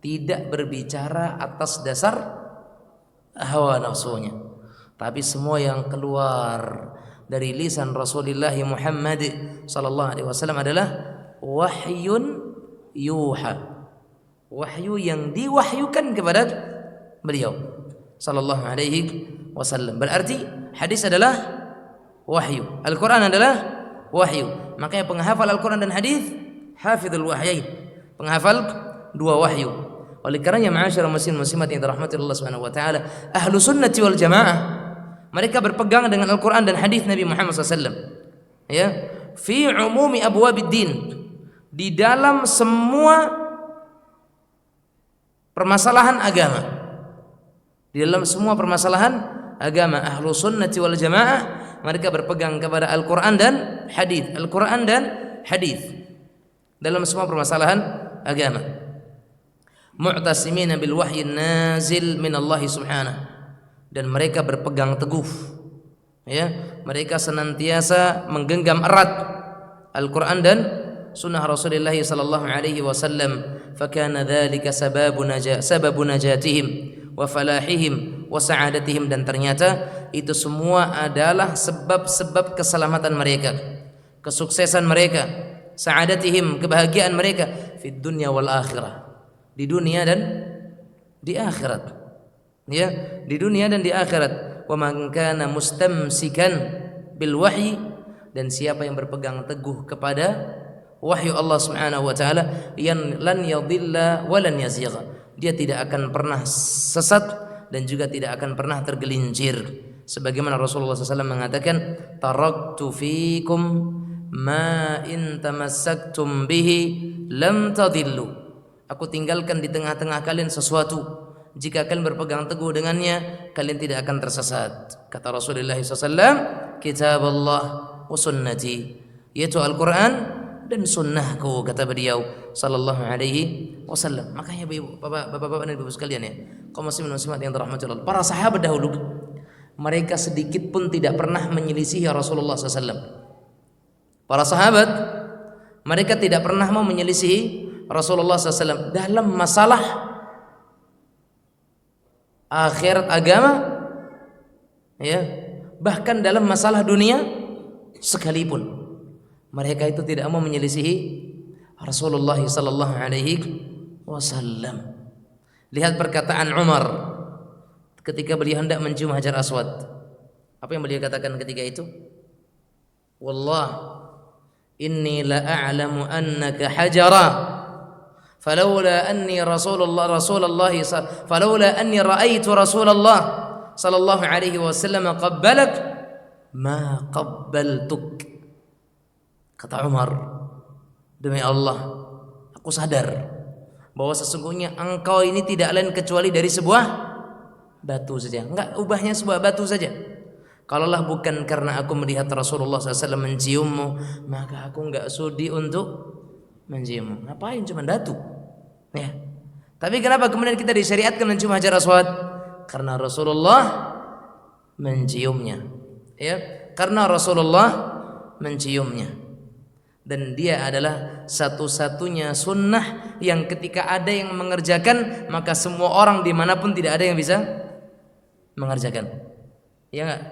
tidak berbicara atas dasar hawa nafsunya, tapi semua yang keluar dari lisan Rasulullah Muhammad sallallahu alaihi wasallam adalah wahyun yuha, wahyu yang diwahyukan kepada beliau sallallahu alaihi wasallam. Berarti hadis adalah wahyu, Al-Quran adalah wahyu. Makanya penghafal Al-Quran dan hadis hafizul wahyain, penghafal dua wahyu. Oleh karenanya ma'asyiral muslimat yang dirahmati Allah Subhanahu wa taala, ahlu sunnati wal jamaah mereka berpegang dengan Al-Quran dan hadis Nabi Muhammad SAW. Ya, fi umumi abwabid din, di dalam semua permasalahan agama. Di dalam semua permasalahan agama, ahlu sunnati wal jamaah mereka berpegang kepada Al-Quran dan hadis, Al-Quran dan hadis dalam semua permasalahan agama. Mu'tasimina bil wahyi nazil min Allah subhanahu. Dan mereka berpegang teguh, ya, mereka senantiasa menggenggam erat Al-Quran dan sunnah Rasulullah sallallahu alaihi wasallam. Fakana dzalika sababu najatihim wa falahihim wa sa'adatihim. Dan ternyata itu semua adalah sebab-sebab keselamatan mereka, kesuksesan mereka, sa'adatihim, kebahagiaan mereka fid dunya wal akhirah, di dunia dan di akhirat. Ya, di dunia dan di akhirat. Wa man kana mustamsikan bil wahyi, dan siapa yang berpegang teguh kepada wahyu Allah Subhanahu wa taala, yang lan yadhilla wa lan yazigha, dia tidak akan pernah sesat dan juga tidak akan pernah tergelincir. Sebagaimana Rasulullah SAW mengatakan, taraktu fikum ma in tamassaktum bihi lam tadillu. Aku tinggalkan di tengah-tengah kalian sesuatu, jika kalian berpegang teguh dengannya, kalian tidak akan tersesat. Kata Rasulullah SAW, kitab Allah wa sunnati, yaitu Al-Quran dan sunnahku, kata beliau sallallahu alaihi wasallam. Makanya bapak-bapak dan ibu sekalian ya, kaum muslimin muslimat yang dirahmati Allah, para sahabat dahulu, mereka sedikit pun tidak pernah menyelisihi Rasulullah SAW. Para sahabat, mereka tidak pernah mau menyelisihi Rasulullah SAW dalam masalah akhirat agama, ya, bahkan dalam masalah dunia sekalipun. Mereka itu tidak mau menyelisihi Rasulullah sallallahu alaihi wasallam. Lihat perkataan Umar ketika beliau hendak mencium Hajar Aswad. Apa yang beliau katakan ketika itu? Wallah inni la a'lamu annaka hajara, falawla anni ra'aitu Rasulullah sallallahu alaihi wasallam qabbalak ma qabbaltuk. Kata Umar, demi Allah, aku sadar bahwa sesungguhnya engkau ini tidak lain kecuali dari sebuah batu saja. Enggak, ubahnya sebuah batu saja. Kalaulah bukan karena aku melihat Rasulullah SAW menciummu, maka aku enggak sudi untuk menciummu. Ngapain cuma batu? Ya. Tapi kenapa kemudian kita disyariatkan mencium Hajar Aswad? Karena Rasulullah menciumnya. Ya, karena Rasulullah menciumnya. Dan dia adalah satu-satunya sunnah yang ketika ada yang mengerjakan, maka semua orang dimanapun tidak ada yang bisa mengerjakan. Ya enggak?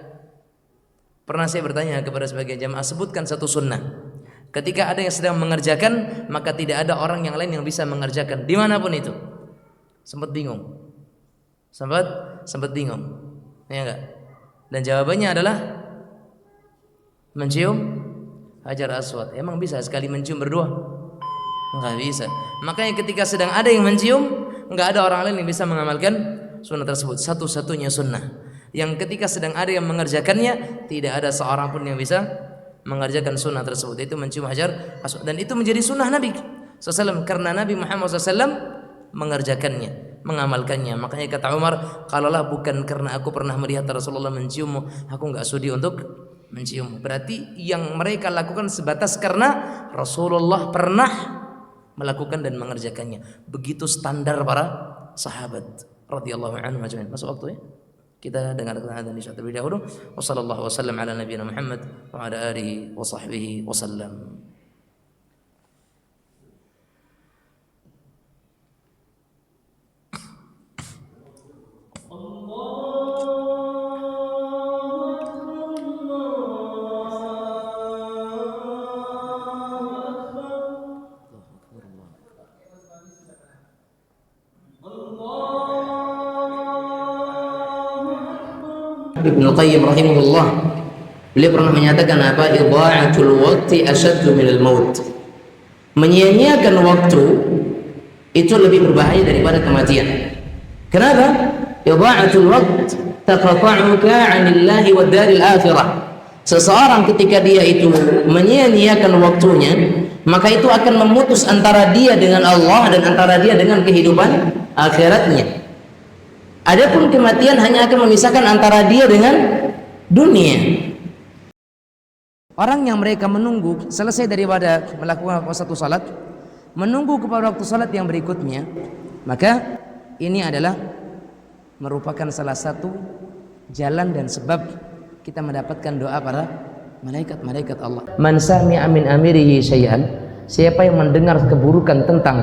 Pernah saya bertanya kepada sebagian jamaah, sebutkan satu sunnah. Ketika ada yang sedang mengerjakan, maka tidak ada orang yang lain yang bisa mengerjakan dimanapun itu. Sempat bingung. Sempat bingung. Ya enggak? Dan jawabannya adalah mencium Hajar Aswad. Emang bisa sekali mencium berdua? Enggak bisa. Makanya ketika sedang ada yang mencium, enggak ada orang lain yang bisa mengamalkan sunnah tersebut. Satu-satunya sunnah yang ketika sedang ada yang mengerjakannya, tidak ada seorang pun yang bisa mengerjakan sunnah tersebut, itu mencium Hajar Aswad. Dan itu menjadi sunnah Nabi SAW, karena Nabi Muhammad SAW mengerjakannya, mengamalkannya. Makanya kata Umar, kalaulah bukan karena aku pernah melihat Rasulullah menciummu, aku enggak sudi untuk mencium. Berarti yang mereka lakukan sebatas karena Rasulullah pernah melakukan dan mengerjakannya. Begitu standar para sahabat radhiyallahu anhum ajma'in. Masuk waktu ya? Kita dengarkan adzan isya terlebih dahulu. Wassallallahu wasallam ala nabiyina Muhammad wa ala alihi wa sahbihi wasallam. Ibnu Qayyim rahimahullah, beliau pernah menyatakan apa? Idha'atul waqti asyaddu minal maut. Menyia-nyiakan waktu itu lebih berbahaya daripada kematian. Kenapa? Idha'atul waqt taqta'uka 'anillahi wad daril akhirah. Seseorang ketika dia itu menyia-nyiakan waktunya, maka itu akan memutus antara dia dengan Allah dan antara dia dengan kehidupan akhiratnya. Adapun kematian hanya akan memisahkan antara dia dengan dunia. Orang yang mereka menunggu selesai daripada melakukan satu salat, menunggu kepada waktu salat yang berikutnya, maka ini adalah merupakan salah satu jalan dan sebab kita mendapatkan doa para malaikat-malaikat Allah. Man sami'a min amirihi syai'an, siapa yang mendengar keburukan tentang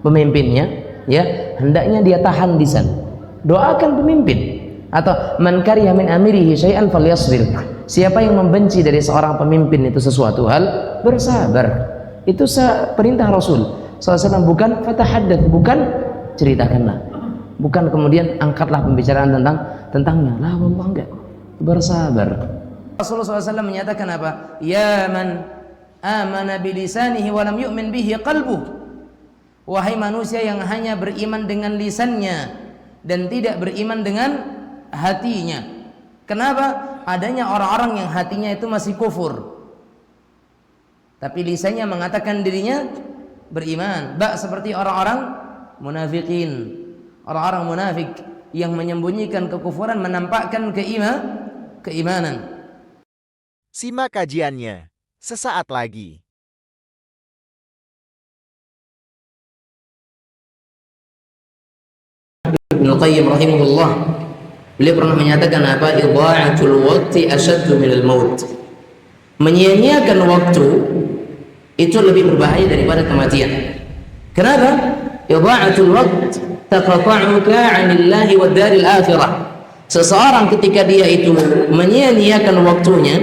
pemimpinnya, ya, hendaknya dia tahan di sana. Doakan pemimpin. Atau man kariha min amirihi syai'an falyasbir, siapa yang membenci dari seorang pemimpin itu sesuatu hal, bersabar. Itu perintah Rasul SAW, bukan fatahaddath, bukan ceritakanlah. Bukan kemudian angkatlah pembicaraan tentangnya. Lah wallah enggak. Bersabar. Rasulullah SAW menyatakan apa? Ya man amana bilisanihi wa lam yu'min bihi qalbuh. Wahai manusia yang hanya beriman dengan lisannya dan tidak beriman dengan hatinya. Kenapa? Adanya orang-orang yang hatinya itu masih kufur, tapi lisannya mengatakan dirinya beriman. Seperti orang-orang munafikin, orang-orang munafik yang menyembunyikan kekufuran, menampakkan keimanan. Simak kajiannya sesaat lagi. Ibnu Qayyim rahimahullah, beliau pernah menyatakan apa? Idha'atul waqti asyaddu minal maut. Menyia-nyiakan waktu itu lebih berbahaya daripada kematian. Kenapa? Idha'atul waqt taqta'uka 'anillahi wad daril akhirah. Seseorang ketika dia itu menyia-nyiakan waktunya,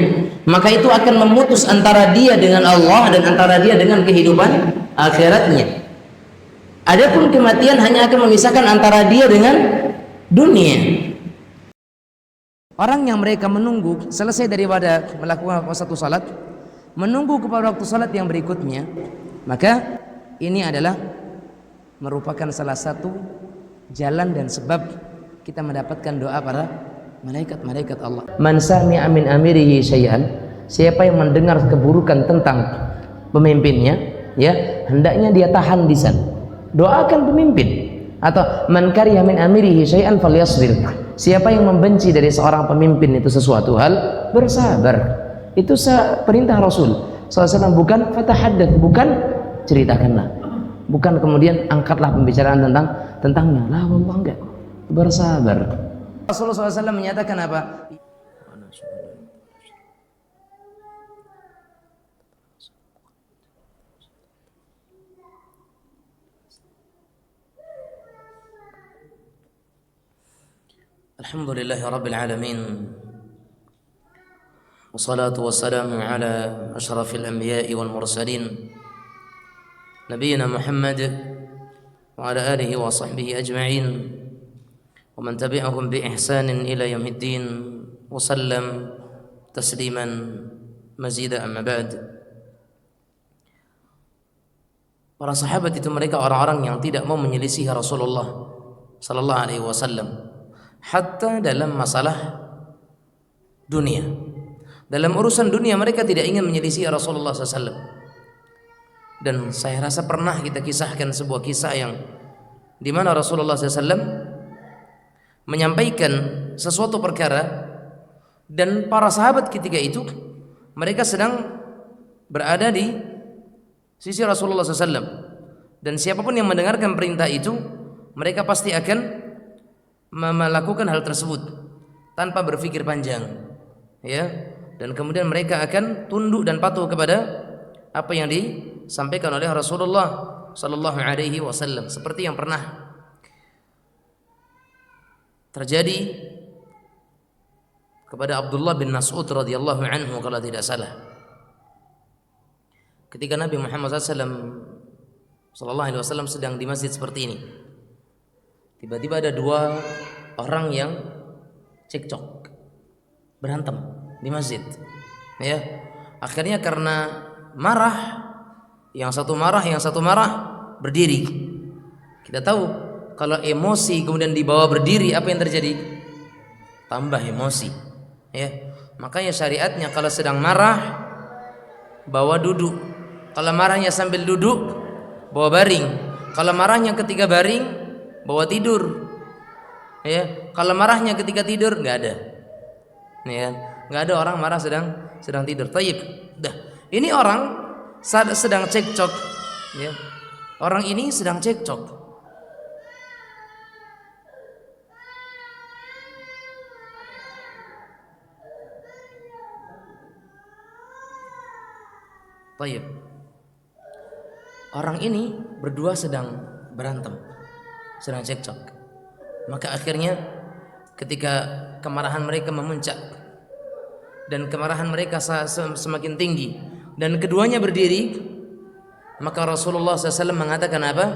maka itu akan memutus antara dia dengan Allah dan antara dia dengan kehidupan akhiratnya. Adapun kematian hanya akan memisahkan antara dia dengan dunia. Orang yang mereka menunggu selesai daripada melakukan satu salat, menunggu kepada waktu salat yang berikutnya, maka ini adalah merupakan salah satu jalan dan sebab kita mendapatkan doa para malaikat-malaikat Allah. Man sami'a min amirihi syai'an, siapa yang mendengar keburukan tentang pemimpinnya, ya, hendaknya dia tahan lisan. Doakan pemimpin. Atau man kariha min amirihi syai'an falyasbir. Siapa yang membenci dari seorang pemimpin itu sesuatu hal, bersabar. Itu perintah Rasul SAW. Bukan fatahaddath, bukan ceritakanlah. Bukan kemudian angkatlah pembicaraan tentangnya. Lah wallah enggak. Bersabar. Rasulullah SAW menyatakan apa? Alhamdulillahi Rabbil Alamin, wassalatu wassalamu ala ashrafil anbiya'i wal mursalin, Nabiyyina Muhammad wa ala alihi wa sahbihi ajma'in, wa man tabi'ahum bi ihsanin ila yaumiddin, wa sallam tasliman mazida amma ba'd. Para sahabat itu mereka orang-orang yang tidak mau menyelisihi Rasulullah sallallahu alaihi wasallam, hatta dalam masalah dunia. Dalam urusan dunia mereka tidak ingin menyelisih Rasulullah SAW. Dan saya rasa pernah kita kisahkan sebuah kisah yang di mana Rasulullah SAW menyampaikan sesuatu perkara dan para sahabat ketika itu mereka sedang berada di sisi Rasulullah SAW, dan siapapun yang mendengarkan perintah itu mereka pasti akan melakukan hal tersebut tanpa berpikir panjang, ya, dan kemudian mereka akan tunduk dan patuh kepada apa yang disampaikan oleh Rasulullah sallallahu alaihi wasallam, seperti yang pernah terjadi kepada Abdullah bin Mas'ud radhiyallahu anhu kalau tidak salah. Ketika Nabi Muhammad sallallahu alaihi wasallam sedang di masjid seperti ini, tiba-tiba ada dua orang yang cekcok, berantem di masjid, ya. Akhirnya karena marah, yang satu marah berdiri. Kita tahu kalau emosi kemudian dibawa berdiri, apa yang terjadi? Tambah emosi, ya. Makanya syariatnya kalau sedang marah bawa duduk, kalau marahnya sambil duduk bawa baring, kalau marahnya ketika baring bawa tidur, ya. Kalau marahnya ketika tidur nggak ada, ya, nggak ada orang marah sedang tidur. Taib, dah. Ini orang sedang cekcok, ya. Orang ini sedang cekcok. Taib. Orang ini berdua sedang berantem, sedang cekcok. Maka akhirnya ketika kemarahan mereka memuncak dan kemarahan mereka semakin tinggi dan keduanya berdiri, maka Rasulullah SAW mengatakan apa?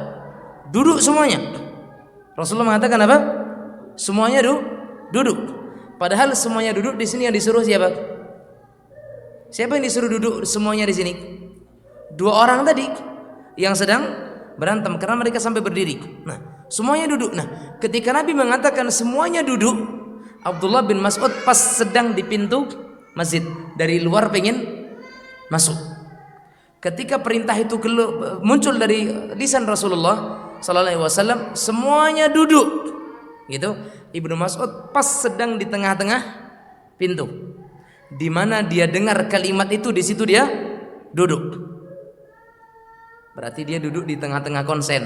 Duduk semuanya. Rasulullah mengatakan apa? Semuanya duduk. Padahal semuanya duduk di sini yang disuruh siapa? Siapa yang disuruh duduk semuanya di sini? 2 orang tadi yang sedang berantem karena mereka sampai berdiri. Nah, semuanya duduk. Nah, ketika Nabi mengatakan semuanya duduk, Abdullah bin Mas'ud pas sedang di pintu masjid, dari luar pengen masuk. Ketika perintah itu muncul dari lisan Rasulullah sallallahu alaihi wasallam, semuanya duduk. Gitu. Ibnu Mas'ud pas sedang di tengah-tengah pintu. Di mana dia dengar kalimat itu, di situ dia duduk. Berarti dia duduk di tengah-tengah konsen.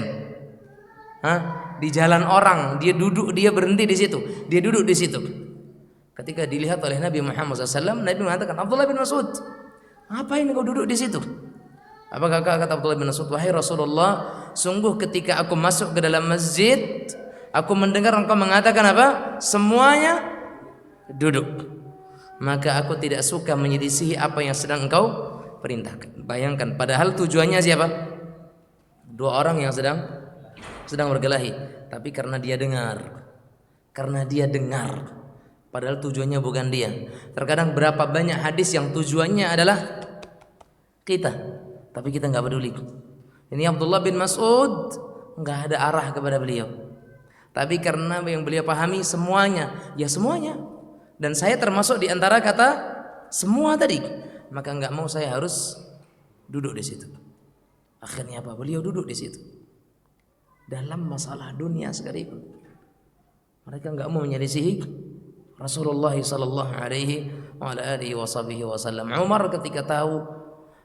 Di jalan orang, dia duduk, dia berhenti di situ, dia duduk di situ. Ketika dilihat oleh Nabi Muhammad SAW, Nabi mengatakan, Abdullah bin Mas'ud, ngapain kau duduk di situ? Apakah kata Abdullah bin Mas'ud, wahai Rasulullah, sungguh ketika aku masuk ke dalam masjid, aku mendengar engkau mengatakan apa? Semuanya duduk. Maka aku tidak suka menyelisihi apa yang sedang engkau perintahkan. Bayangkan, padahal tujuannya siapa? 2 orang yang sedang berkelahi, tapi karena dia dengar, padahal tujuannya bukan dia. Terkadang berapa banyak hadis yang tujuannya adalah kita, tapi kita nggak peduli. Ini Abdullah bin Mas'ud nggak ada arah kepada beliau, tapi karena yang beliau pahami semuanya, ya semuanya. Dan saya termasuk di antara kata semua tadi, maka nggak mau saya harus duduk di situ. Akhirnya apa? Beliau duduk di situ. Dalam masalah dunia sekalipun, mereka nggak mau menyelisihi Rasulullah sallallahu alaihi wasallam. Umar ketika tahu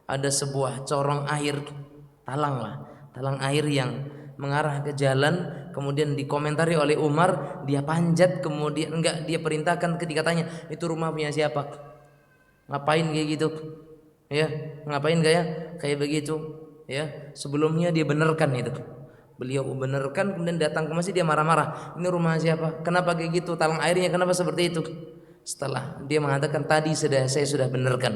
ada sebuah corong air, talang air yang mengarah ke jalan, kemudian dikomentari oleh Umar, dia panjat, kemudian dia perintahkan ketika tanya, itu rumah punya siapa? Ngapain kayak gitu? Ya, ngapain kayak begitu? Ya, sebelumnya dia benarkan itu. Beliau benarkan, kemudian datang ke masjid, dia marah-marah. Ini rumah siapa? Kenapa kayak gitu? Talang airnya kenapa seperti itu? Setelah dia mengatakan tadi saya sudah benarkan.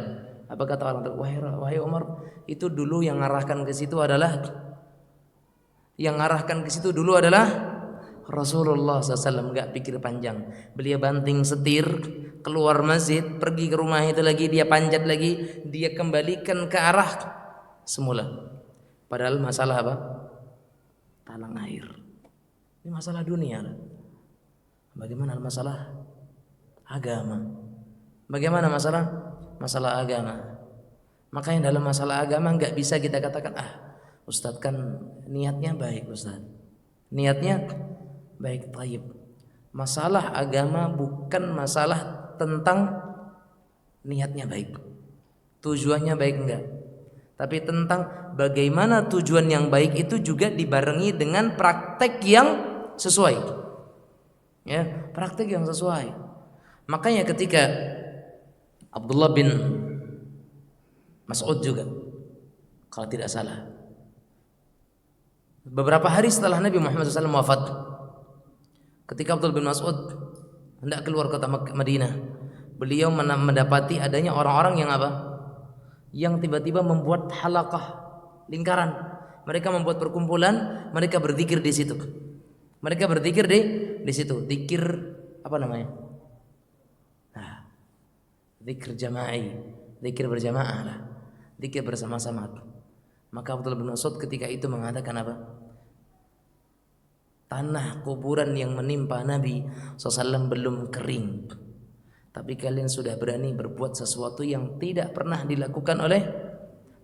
Apa kata orang itu? Wahai Umar, itu dulu yang ngarahkan ke situ adalah Rasulullah SAW. Gak pikir panjang, beliau banting setir keluar masjid, pergi ke rumah itu lagi, dia panjat lagi, dia kembalikan ke arah semula. Padahal masalah apa? Talang air. Ini masalah dunia. Bagaimana masalah agama? Bagaimana masalah agama? Makanya dalam masalah agama nggak bisa kita katakan, Ustadz kan niatnya baik, Ustadz. Niatnya baik, taib. Masalah agama bukan masalah tentang niatnya baik, tujuannya baik enggak, tapi tentang bagaimana tujuan yang baik itu juga dibarengi dengan praktek yang sesuai. Ya, praktek yang sesuai. Makanya ketika Abdullah bin Mas'ud juga, kalau tidak salah, beberapa hari setelah Nabi Muhammad SAW wafat, ketika Abdullah bin Mas'ud hendak keluar kota Madinah, beliau mendapati adanya orang-orang yang apa? Yang tiba-tiba membuat halaqah, lingkaran. Mereka membuat perkumpulan, mereka berzikir di situ. Mereka berzikir di situ. Zikir apa namanya? Zikir jama'i, zikir berjamaah lah. Zikir bersama-sama. Maka Abdullah bin Mas'ud ketika itu mengatakan apa? Tanah kuburan yang menimpa Nabi SAW belum kering, tapi kalian sudah berani berbuat sesuatu yang tidak pernah dilakukan oleh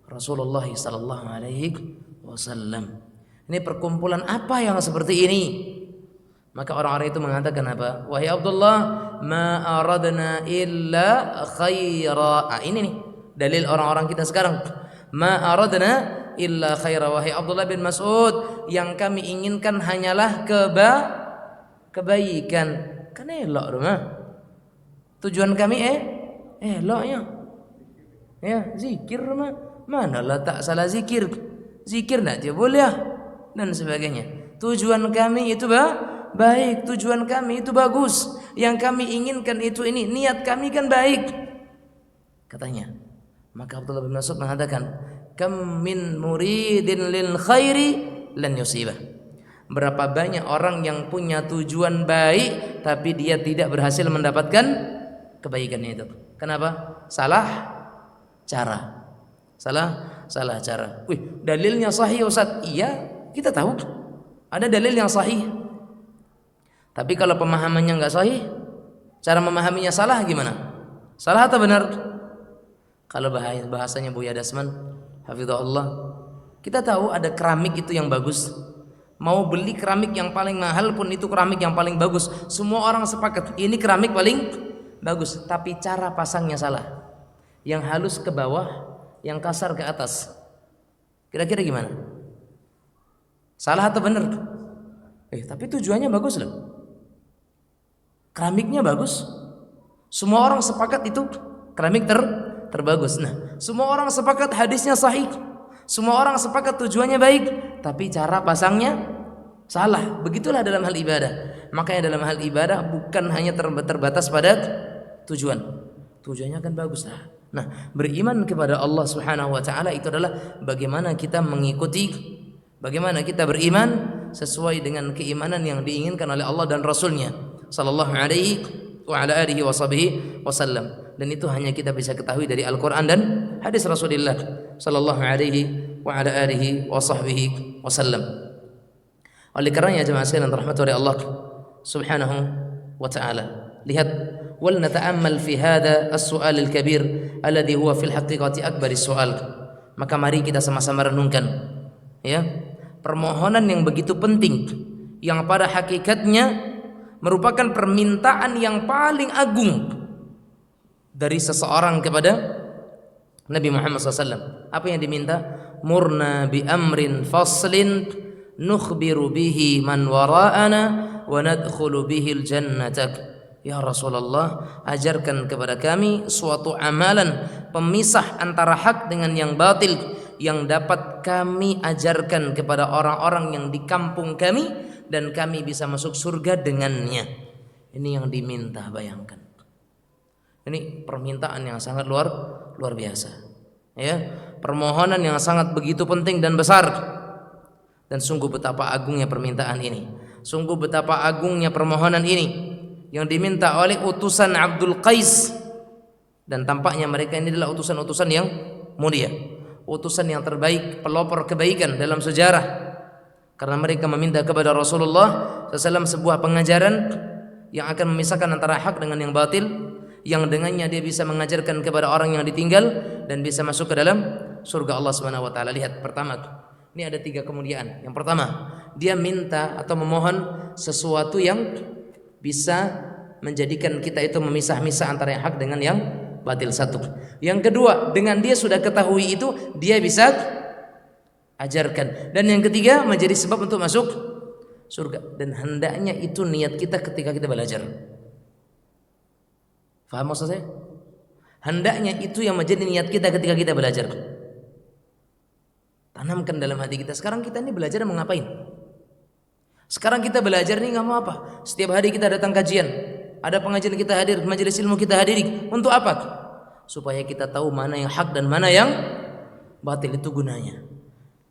Rasulullah SAW. Ini perkumpulan apa yang seperti ini? Maka orang-orang itu mengatakan apa? Wahai Abdullah, ma aradna illa khaira. Ini nih dalil orang-orang kita sekarang. Ma aradna illa khaira. Wahai Abdullah bin Mas'ud, yang kami inginkan hanyalah kebaikan. Kan elok rumah. Tujuan kami eloknya. Ya, zikir rumah. Manalah tak salah zikir. Zikir nak je boleh dan sebagainya. Tujuan kami itu baik, tujuan kami itu bagus. Yang kami inginkan itu ini, niat kami kan baik, katanya. Maka Abdullah bin Mas'ud mengatakan, kam min muridin lil khairi lan yusibah. Berapa banyak orang yang punya tujuan baik tapi dia tidak berhasil mendapatkan kebaikannya itu. Kenapa? Salah cara. Salah cara. Wih, dalilnya sahih Ustaz. Iya, kita tahu ada dalil yang sahih. Tapi kalau pemahamannya enggak sahih, cara memahaminya salah gimana? Salah atau benar? Kalau bahasanya Buya Dasman, hafizahullah, kita tahu ada keramik itu yang bagus. Mau beli keramik yang paling mahal pun itu keramik yang paling bagus. Semua orang sepakat ini keramik paling bagus, tapi cara pasangnya salah. Yang halus ke bawah, yang kasar ke atas. Kira-kira gimana? Salah atau benar? Tapi tujuannya bagus loh. Keramiknya bagus. Semua orang sepakat itu keramik terbagus. Nah, semua orang sepakat hadisnya sahih. Semua orang sepakat tujuannya baik, tapi cara pasangnya salah. Begitulah dalam hal ibadah. Makanya dalam hal ibadah bukan hanya terbatas pada tujuan. Tujuannya kan bagus lah. Nah, beriman kepada Allah Subhanahu wa taala itu adalah bagaimana kita mengikuti, bagaimana kita beriman sesuai dengan keimanan yang diinginkan oleh Allah dan Rasulnya sallallahu alaihi wa ala alihi wasallam. Dan itu hanya kita bisa ketahui dari Al-Quran dan hadis Rasulullah sallallahu alaihi wa ala alihi wasallam. Oleh karenanya jemaah sekalian rahmati oleh Allah Subhanahu wa taala, lihat wal nata'ammal fi hadha as-su'al al-kabir alladhi huwa fil haqiqati akbar as-su'al. Maka mari kita sama-sama renungkan ya, permohonan yang begitu penting yang pada hakikatnya merupakan permintaan yang paling agung dari seseorang kepada Nabi Muhammad SAW. Apa yang diminta? Murna bi amrin faslin nukhbiru bihi man wara'ana wa nadkhulu bihi al-jannata. Ya Rasulullah, ajarkan kepada kami suatu amalan pemisah antara hak dengan yang batil yang dapat kami ajarkan kepada orang-orang yang di kampung kami dan kami bisa masuk surga dengannya. Ini yang diminta, bayangkan. Ini permintaan yang sangat luar biasa. Ya, permohonan yang sangat begitu penting dan besar. Dan sungguh betapa agungnya permintaan ini. Sungguh betapa agungnya permohonan ini yang diminta oleh utusan Abdul Qais. Dan tampaknya mereka ini adalah utusan-utusan yang mulia, utusan yang terbaik, pelopor kebaikan dalam sejarah. Karena mereka meminta kepada Rasulullah SAW sebuah pengajaran yang akan memisahkan antara hak dengan yang batil, yang dengannya dia bisa mengajarkan kepada orang yang ditinggal dan bisa masuk ke dalam surga Allah Subhanahu wa taala. Lihat pertama, ini ada 3 kemuliaan. Yang pertama, dia minta atau memohon sesuatu yang bisa menjadikan kita itu memisah-misah antara yang hak dengan yang batil. Satu. Yang kedua, dengan dia sudah ketahui itu, dia bisa ajarkan. Dan yang ketiga, menjadi sebab untuk masuk surga. Dan hendaknya itu niat kita ketika kita belajar. Faham maksud saya? Hendaknya itu yang menjadi niat kita ketika kita belajar. Tanamkan dalam hati kita. Sekarang kita ini belajar mau ngapain? Sekarang kita belajar nih nggak mau apa? Setiap hari kita datang kajian, ada pengajian kita hadir, majelis ilmu kita hadiri. Untuk apa? Supaya kita tahu mana yang hak dan mana yang batil, itu gunanya.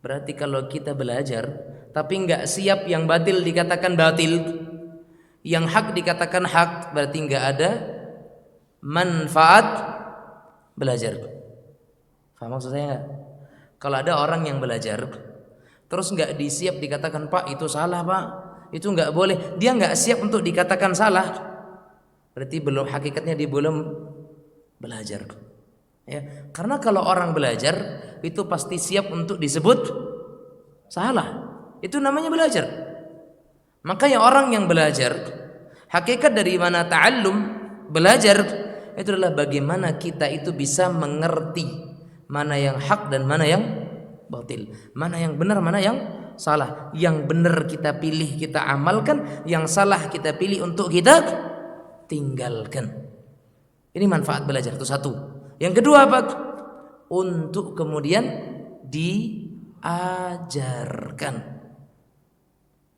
Berarti kalau kita belajar tapi nggak siap, yang batil dikatakan batil, yang hak dikatakan hak, berarti nggak ada manfaat belajar. Faham maksud saya nggak? Kalau ada orang yang belajar terus nggak disiap dikatakan Pak itu salah Pak, itu nggak boleh, dia nggak siap untuk dikatakan salah, berarti belum, hakikatnya dia belum belajar. Ya, karena kalau orang belajar itu pasti siap untuk disebut salah, itu namanya belajar. Makanya orang yang belajar, hakikat dari mana ta'allum, belajar itu adalah bagaimana kita itu bisa mengerti mana yang hak dan mana yang batil, mana yang benar, mana yang salah. Yang benar kita pilih, kita amalkan, yang salah kita pilih untuk kita tinggalkan. Ini manfaat belajar, itu satu. Yang kedua apa? Untuk kemudian diajarkan.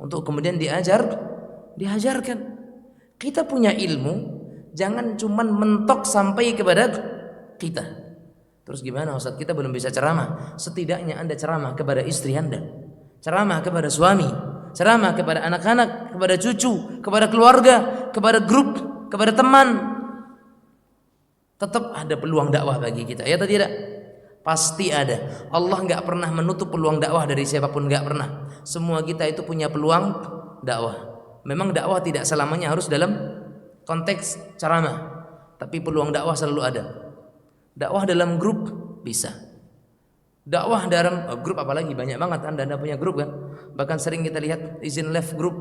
Untuk kemudian diajarkan. Kita punya ilmu, jangan cuman mentok sampai kepada kita. Terus gimana Ustaz, kita belum bisa ceramah? Setidaknya Anda ceramah kepada istri Anda, ceramah kepada suami, ceramah kepada anak-anak, kepada cucu, kepada keluarga, kepada grup, kepada teman. Tetap ada peluang dakwah bagi kita, ya atau tidak? Pasti ada. Allah nggak pernah menutup peluang dakwah dari siapapun, nggak pernah. Semua kita itu punya peluang dakwah. Memang dakwah tidak selamanya harus dalam konteks ceramah, tapi peluang dakwah selalu ada. Dakwah dalam grup bisa. Dakwah dalam grup apalagi banyak banget. Anda punya grup kan? Bahkan sering kita lihat izin left grup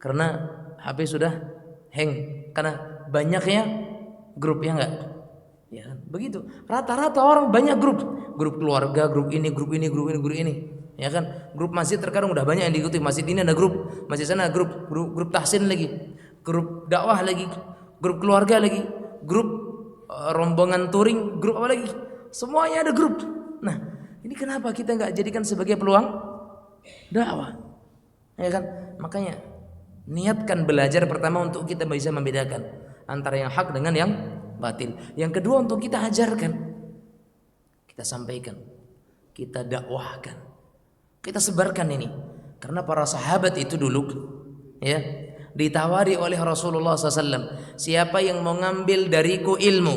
karena HP sudah hang, karena banyaknya grup, ya enggak? Ya kan? Begitu. Rata-rata orang banyak grup keluarga, grup ini, grup ini, grup ini, grup ini. Ya kan? Grup masjid terkadang udah banyak yang diikuti. Masjid ini ada grup, masjid sana grup tahsin lagi, grup dakwah lagi, grup keluarga lagi, grup rombongan touring, grup apa lagi? Semuanya ada grup. Nah, ini kenapa kita nggak jadikan sebagai peluang dakwah? Ya kan? Makanya niatkan belajar pertama untuk kita bisa membedakan antara yang hak dengan yang batil. Yang kedua untuk kita ajarkan, kita sampaikan, kita dakwahkan, kita sebarkan ini. Karena para sahabat itu dulu, ya, ditawari oleh Rasulullah SAW, siapa yang mau ngambil dariku ilmu,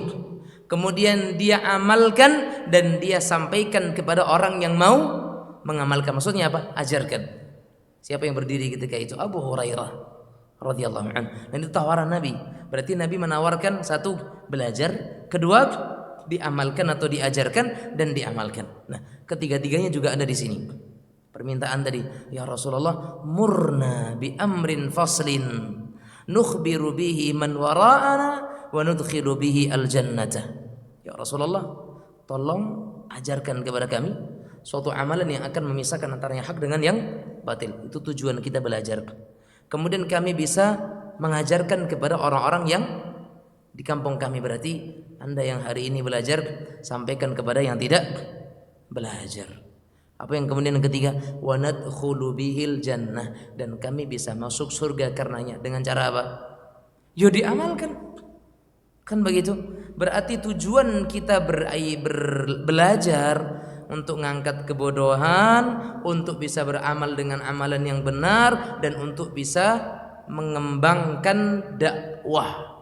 kemudian dia amalkan dan dia sampaikan kepada orang yang mau mengamalkan. Maksudnya apa? Ajarkan. Siapa yang berdiri ketika itu? Abu Hurairah radhiyallahu anhu. Dan itu tawaran Nabi. Berarti Nabi menawarkan, satu, belajar, kedua, diamalkan atau diajarkan dan diamalkan. Nah, ketiga-tiganya juga ada di sini. Permintaan tadi, ya Rasulullah, murna bi amrin faslin nukhbiru bihi man wara'ana wa nudkhilu bihi al-jannata. Ya Rasulullah, tolong ajarkan kepada kami suatu amalan yang akan memisahkan antara yang hak dengan yang batil. Itu tujuan kita belajar. Kemudian kami bisa mengajarkan kepada orang-orang yang di kampung kami. Berarti Anda yang hari ini belajar, sampaikan kepada yang tidak belajar. Apa yang kemudian yang ketiga? Wa nadkhulu bihil jannah, dan kami bisa masuk surga karenanya. Dengan cara apa? Yo diamalkan. Kan begitu? Berarti tujuan kita belajar untuk mengangkat kebodohan, untuk bisa beramal dengan amalan yang benar, dan untuk bisa mengembangkan dakwah.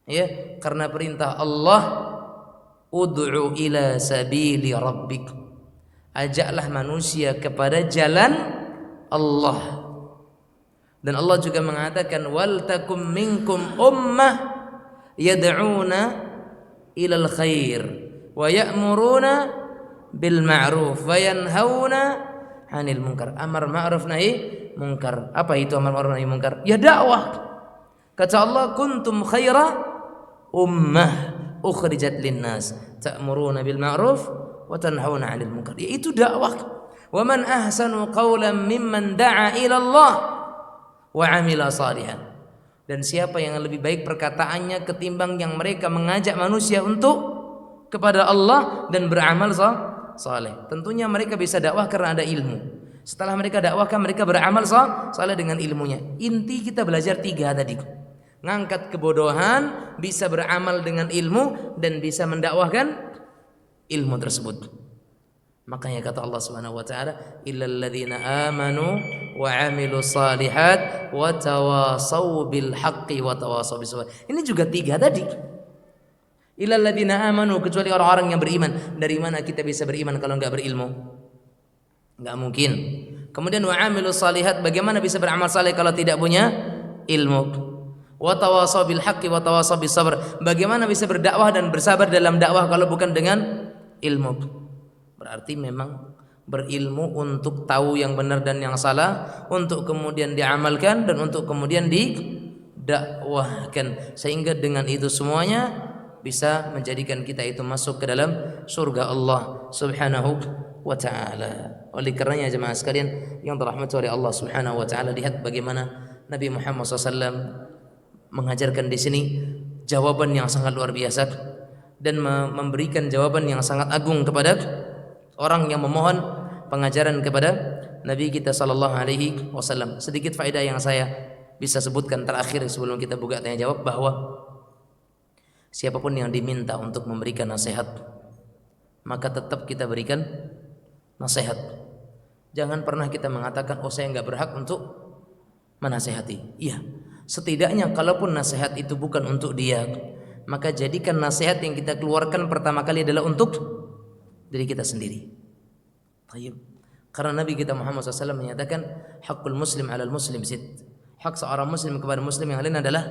Ya, karena perintah Allah, ud'u ila sabili rabbik. Ajaklah manusia kepada jalan Allah. Dan Allah juga mengatakan, wal takum minkum ummah yad'una ilal khair wa ya'muruna bil ma'ruf wa yanhauna 'anil munkar. Amar ma'ruf nahi munkar. Apa itu amar ma'ruf nahi munkar? Ya dakwah. Kata Allah, kuntum khaira ummah ukhrijat linnas ta'muruna bil ma'ruf wa tanhauna 'anil munkar. Yaitu dakwah. Wa man ahsanu qawlan mimman da'a ila Allah wa 'amila salihan. Dan siapa yang lebih baik perkataannya ketimbang yang mereka mengajak manusia untuk kepada Allah dan beramal saleh. Tentunya mereka bisa dakwah karena ada ilmu. Setelah mereka dakwahkan, mereka beramal saleh dengan ilmunya. Inti kita belajar tiga tadi. Ngangkat kebodohan, bisa beramal dengan ilmu, dan bisa mendakwahkan ilmu tersebut. Makanya kata Allah Subhanahu wa taala, illal ladzina amanu wa 'amilus shalihat wa tawasaw bil haqqi wa tawasaw bis sabr. Ini juga tiga tadi. Illal ladzina amanu, kecuali orang-orang yang beriman. Dari mana kita bisa beriman kalau enggak berilmu? Enggak mungkin. Kemudian wa 'amilus shalihat, bagaimana bisa beramal saleh kalau tidak punya ilmu? Wa tawasaw bil haqqi wa tawasaw bis sabr, bagaimana bisa berdakwah dan bersabar dalam dakwah kalau bukan dengan ilmu? Berarti memang berilmu untuk tahu yang benar dan yang salah, untuk kemudian diamalkan dan untuk kemudian didakwahkan, sehingga dengan itu semuanya bisa menjadikan kita itu masuk ke dalam surga Allah Subhanahu wa taala. Oleh karenanya jemaah sekalian yang dirahmati oleh Allah Subhanahu wa taala, lihat bagaimana Nabi Muhammad SAW mengajarkan di sini jawaban yang sangat luar biasa dan memberikan jawaban yang sangat agung kepada orang yang memohon pengajaran kepada Nabi kita sallallahu alaihi wasallam. Sedikit faedah yang saya bisa sebutkan terakhir sebelum kita buka tanya jawab, bahwa siapapun yang diminta untuk memberikan nasihat, maka tetap kita berikan nasihat. Jangan pernah kita mengatakan, oh saya nggak berhak untuk menasehati. Iya, setidaknya kalaupun nasihat itu bukan untuk dia, maka jadikan nasihat yang kita keluarkan pertama kali adalah untuk diri kita sendiri. Baik. Karena Nabi kita Muhammad SAW menyatakan, hakul muslim alal muslim sit. Hak seorang muslim kepada muslim yang lain adalah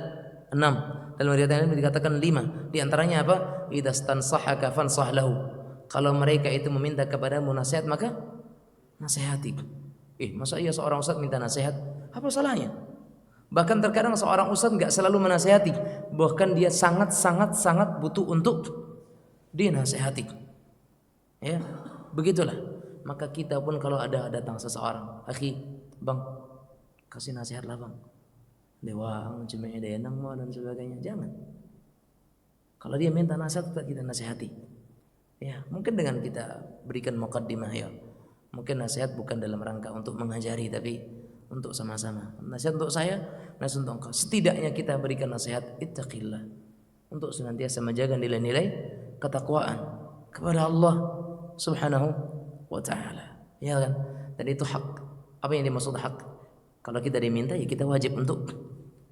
6. Dalam riwayat lain dikatakan 5. Di antaranya apa? Idza stansahaka fansah lahu. Kalau mereka itu meminta kepadamu nasihat, maka nasihati. Masa iya seorang ustaz minta nasihat? Apa salahnya? Bahkan terkadang seorang ustaz enggak selalu menasihati, bahkan dia sangat butuh untuk dinasihati. Ya, begitulah. Maka kita pun kalau ada datang seseorang, akhi, bang, kasih nasihat lah bang. Dewa, cuma ada enang mau dan sebagainya. Jangan. Kalau dia minta nasihat, kita nasihati. Ya, mungkin dengan kita berikan muqaddimah ya. Mungkin nasihat bukan dalam rangka untuk mengajari, tapi untuk sama-sama. Nasihat untuk saya, nasihat untuk engkau. Setidaknya kita berikan nasihat ittaqillah, untuk senantiasa menjaga nilai-nilai ketakwaan kepada Allah Subhanahu wa ta'ala. Ya kan? Dan itu hak. Apa yang dimaksud hak? Kalau kita diminta, ya kita wajib untuk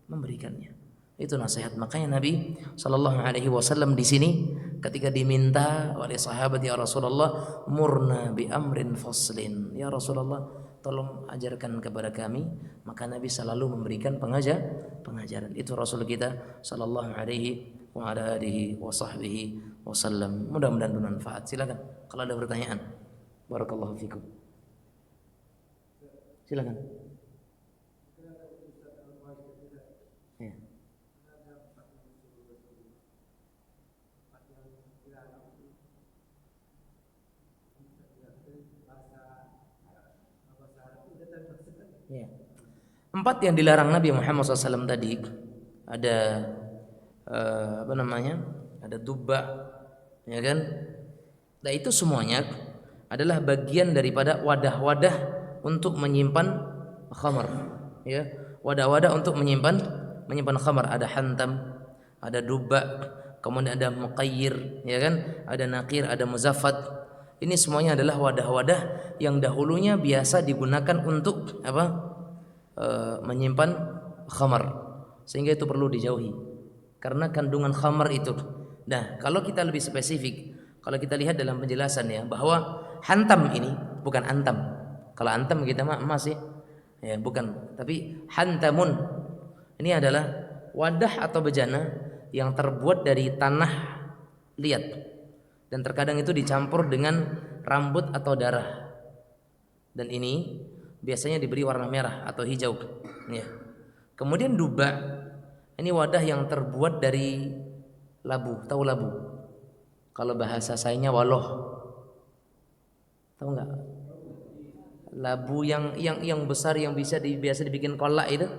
memberikannya. Itu nasihat. Makanya Nabi sallallahu alaihi wasallam di sini ketika diminta oleh sahabat, ya Rasulullah, murna bi amrin faslin. Ya Rasulullah, tolong ajarkan kepada kami. Maka Nabi selalu memberikan pengajaran. Itu Rasul kita sallallahu alaihi wa ala alihi wa sahbihi wasallam. Mudah-mudahan bermanfaat. Silakan kalau ada pertanyaan. Barakallahu fikum. Silakan. Ya. Ya. 4 yang dilarang Nabi Muhammad SAW tadi ada apa namanya? Ada dubba, ya kan? Nah itu semuanya adalah bagian daripada wadah-wadah untuk menyimpan khamar, ya. Wadah-wadah untuk menyimpan khamar. Ada hantam, ada dubba, kemudian ada muqayyir, ya kan? Ada naqir, ada muzaffat. Ini semuanya adalah wadah-wadah yang dahulunya biasa digunakan untuk apa? Menyimpan khamar. Sehingga itu perlu dijauhi. Karena kandungan khamar itu. Nah, kalau kita lebih spesifik, kalau kita lihat dalam penjelasan ya, bahwa hantam ini bukan antam. Kalau antam kita masih ya bukan, tapi hantamun ini adalah wadah atau bejana yang terbuat dari tanah liat dan terkadang itu dicampur dengan rambut atau darah. Dan ini biasanya diberi warna merah atau hijau ya. Kemudian dubba ini wadah yang terbuat dari labu. Tahu labu? Kalau bahasa sayanya waloh. Tahu enggak? Labu yang besar yang biasa dibikin kolak itu.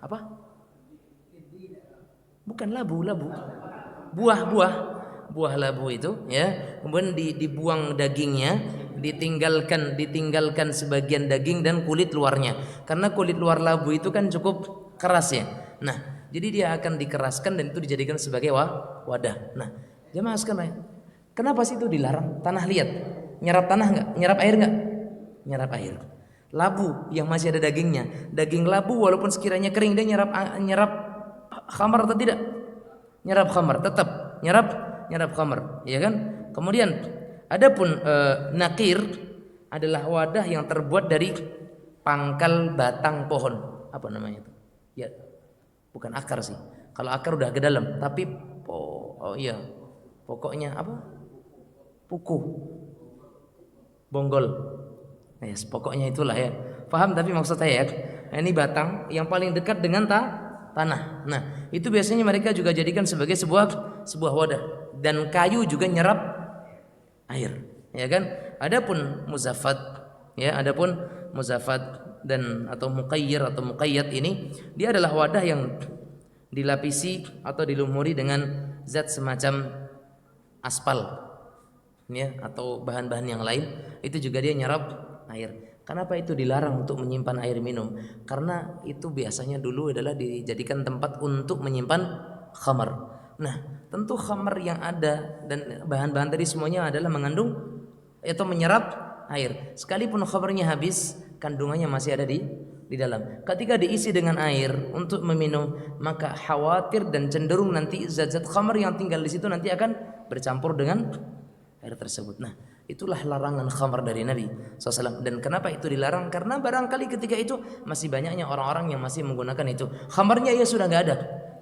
Apa? Bukan labu. Buah labu itu ya. Kemudian dibuang dagingnya, ditinggalkan sebagian daging dan kulit luarnya. Karena kulit luar labu itu kan cukup keras ya. Nah, jadi dia akan dikeraskan dan itu dijadikan sebagai wadah. Nah, jemaah sekalian, kenapa sih itu dilarang? Tanah liat, nyerap tanah enggak? Nyerap air enggak? Nyerap air. Labu yang masih ada dagingnya, daging labu walaupun sekiranya kering dia nyerap khamar atau tidak? Nyerap khamar, tetap nyerap khamar, ya kan? Kemudian adapun nakir adalah wadah yang terbuat dari pangkal batang pohon. Apa namanya itu? Ya, bukan akar sih. Kalau akar udah ke dalam, tapi pokoknya apa? Puku, bonggol. Yes, pokoknya itulah ya. Paham tapi maksud saya ya. Ini batang yang paling dekat dengan tanah. Nah, itu biasanya mereka juga jadikan sebagai sebuah wadah. Dan kayu juga nyerap air, ya kan? Adapun muzaffat dan atau muqayyir atau muqayyad ini dia adalah wadah yang dilapisi atau dilumuri dengan zat semacam aspal ya atau bahan-bahan yang lain, itu juga dia nyerap air. Kenapa itu dilarang untuk menyimpan air minum? Karena itu biasanya dulu adalah dijadikan tempat untuk menyimpan khamar. Nah, tentu khamar yang ada dan bahan-bahan tadi semuanya adalah mengandung atau menyerap air. Sekalipun khamarnya habis, kandungannya masih ada di dalam. Ketika diisi dengan air untuk meminum, maka khawatir dan cenderung nanti zat-zat khamar yang tinggal di situ nanti akan bercampur dengan air tersebut. Nah, itulah larangan khamar dari Nabi SAW. Dan kenapa itu dilarang? Karena barangkali ketika itu masih banyaknya orang-orang yang masih menggunakan itu. Khamarnya ya sudah nggak ada,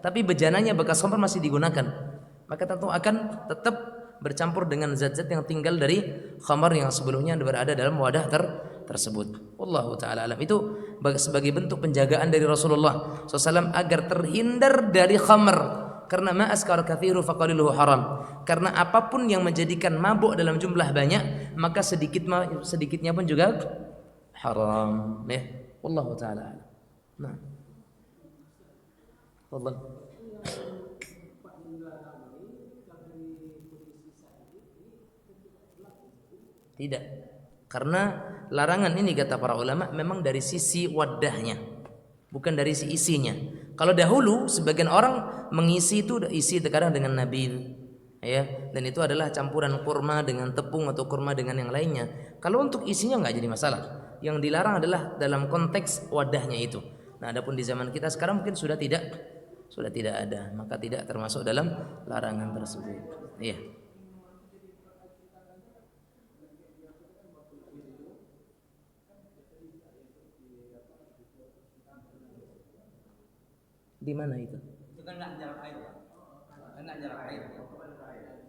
tapi bejananya bekas khamar masih digunakan. Maka tentu akan tetap bercampur dengan zat-zat yang tinggal dari khamar yang sebelumnya berada dalam wadah tersebut. Wallahu ta'ala alam. Itu sebagai bentuk penjagaan dari Rasulullah SAW agar terhindar dari khamar. Karena ma askara kathiru faqaliluhu haram. Karena apapun yang menjadikan mabuk dalam jumlah banyak, maka sedikitnya pun juga haram. Ya, wallahu ta'ala alam. Nah, fadhal. Tidak. Karena larangan ini kata para ulama memang dari sisi wadahnya, bukan dari sisi isinya. Kalau dahulu sebagian orang mengisi itu isi terkadang dengan nabil, ya, dan itu adalah campuran kurma dengan tepung atau kurma dengan yang lainnya. Kalau untuk isinya nggak jadi masalah. Yang dilarang adalah dalam konteks wadahnya itu. Nah, adapun di zaman kita sekarang mungkin sudah tidak ada, maka tidak termasuk dalam larangan tersebut. Iya. Di mana itu? Itu kan nggak nyerap air, Pak. Kan nggak nyerap air.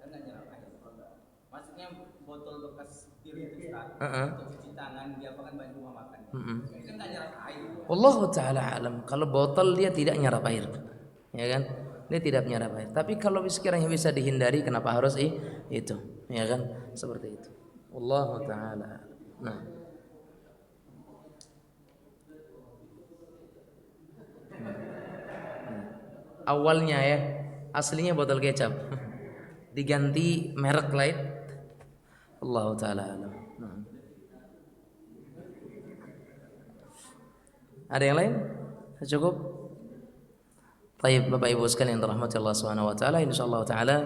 Kan nggak nyerap air. Maksudnya botol bekas bir itu Ustaz, untuk cuci tangan dia kan banyak rumah makan. Ini kan nggak nyerap air. Wallahu ta'ala alam. Kalau botol dia tidak nyerap air, ya kan? Dia tidak menyerap air. Tapi kalau sekiranya bisa dihindari, kenapa harus itu? Ya kan? Seperti itu. Wallahu ta'ala. Nah. Awalnya ya, aslinya botol kecap, diganti merek lain. Allah Ta'ala alam. Ada yang lain? Cukup? Baik, Bapak Ibu sekalian yang dirahmati Allah Subhanahu wa taala, insyaallah taala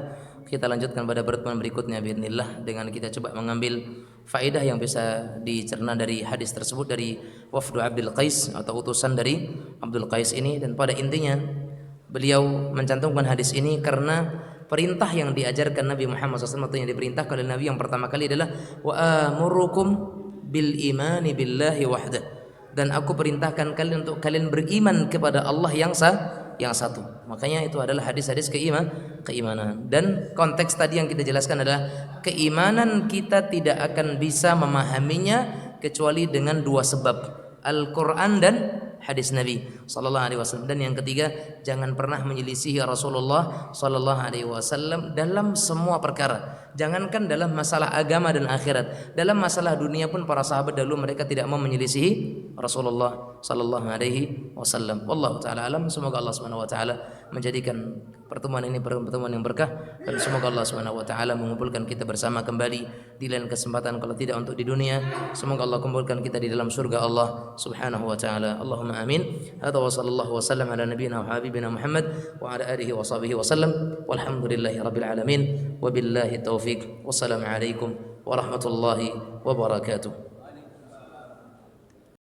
kita lanjutkan pada pertemuan berikutnya باذنillah dengan kita coba mengambil faedah yang bisa dicerna dari hadis tersebut dari wafdu Abdul Qais atau utusan dari Abdul Qais ini. Dan pada intinya beliau mencantumkan hadis ini karena perintah yang diajarkan Nabi Muhammad SAW atau yang diperintahkan oleh Nabi yang pertama kali adalah wa amurukum bil imani billahi wahdah, dan aku perintahkan kalian untuk kalian beriman kepada Allah yang satu. Makanya itu adalah hadis-hadis keimanan. Dan konteks tadi yang kita jelaskan adalah keimanan kita tidak akan bisa memahaminya kecuali dengan dua sebab, Al-Quran dan hadis Nabi sallallahu alaihi wasallam. Dan yang ketiga, jangan pernah menyelisihi Rasulullah sallallahu alaihi wasallam dalam semua perkara. Jangankan dalam masalah agama dan akhirat, dalam masalah dunia pun para sahabat dahulu mereka tidak mau menyelisihi Rasulullah sallallahu alaihi wasallam. Wallahu taala alam. Semoga Allah Subhanahu wa taala menjadikan pertemuan ini pertemuan yang berkah, dan semoga Allah Subhanahu wa taala mengumpulkan kita bersama kembali di lain kesempatan, kalau tidak untuk di dunia, semoga Allah kumpulkan kita di dalam surga Allah Subhanahu wa taala. Allahumma amin. Hadza wa sallallahu wa sallam ala nabiyyina wa habibina Muhammad wa ala alihi wa sahbihi wa sallam. Walhamdulillahi rabbil alamin. Wabillahi taufiq. Wassalamu alaikum warahmatullahi wabarakatuh.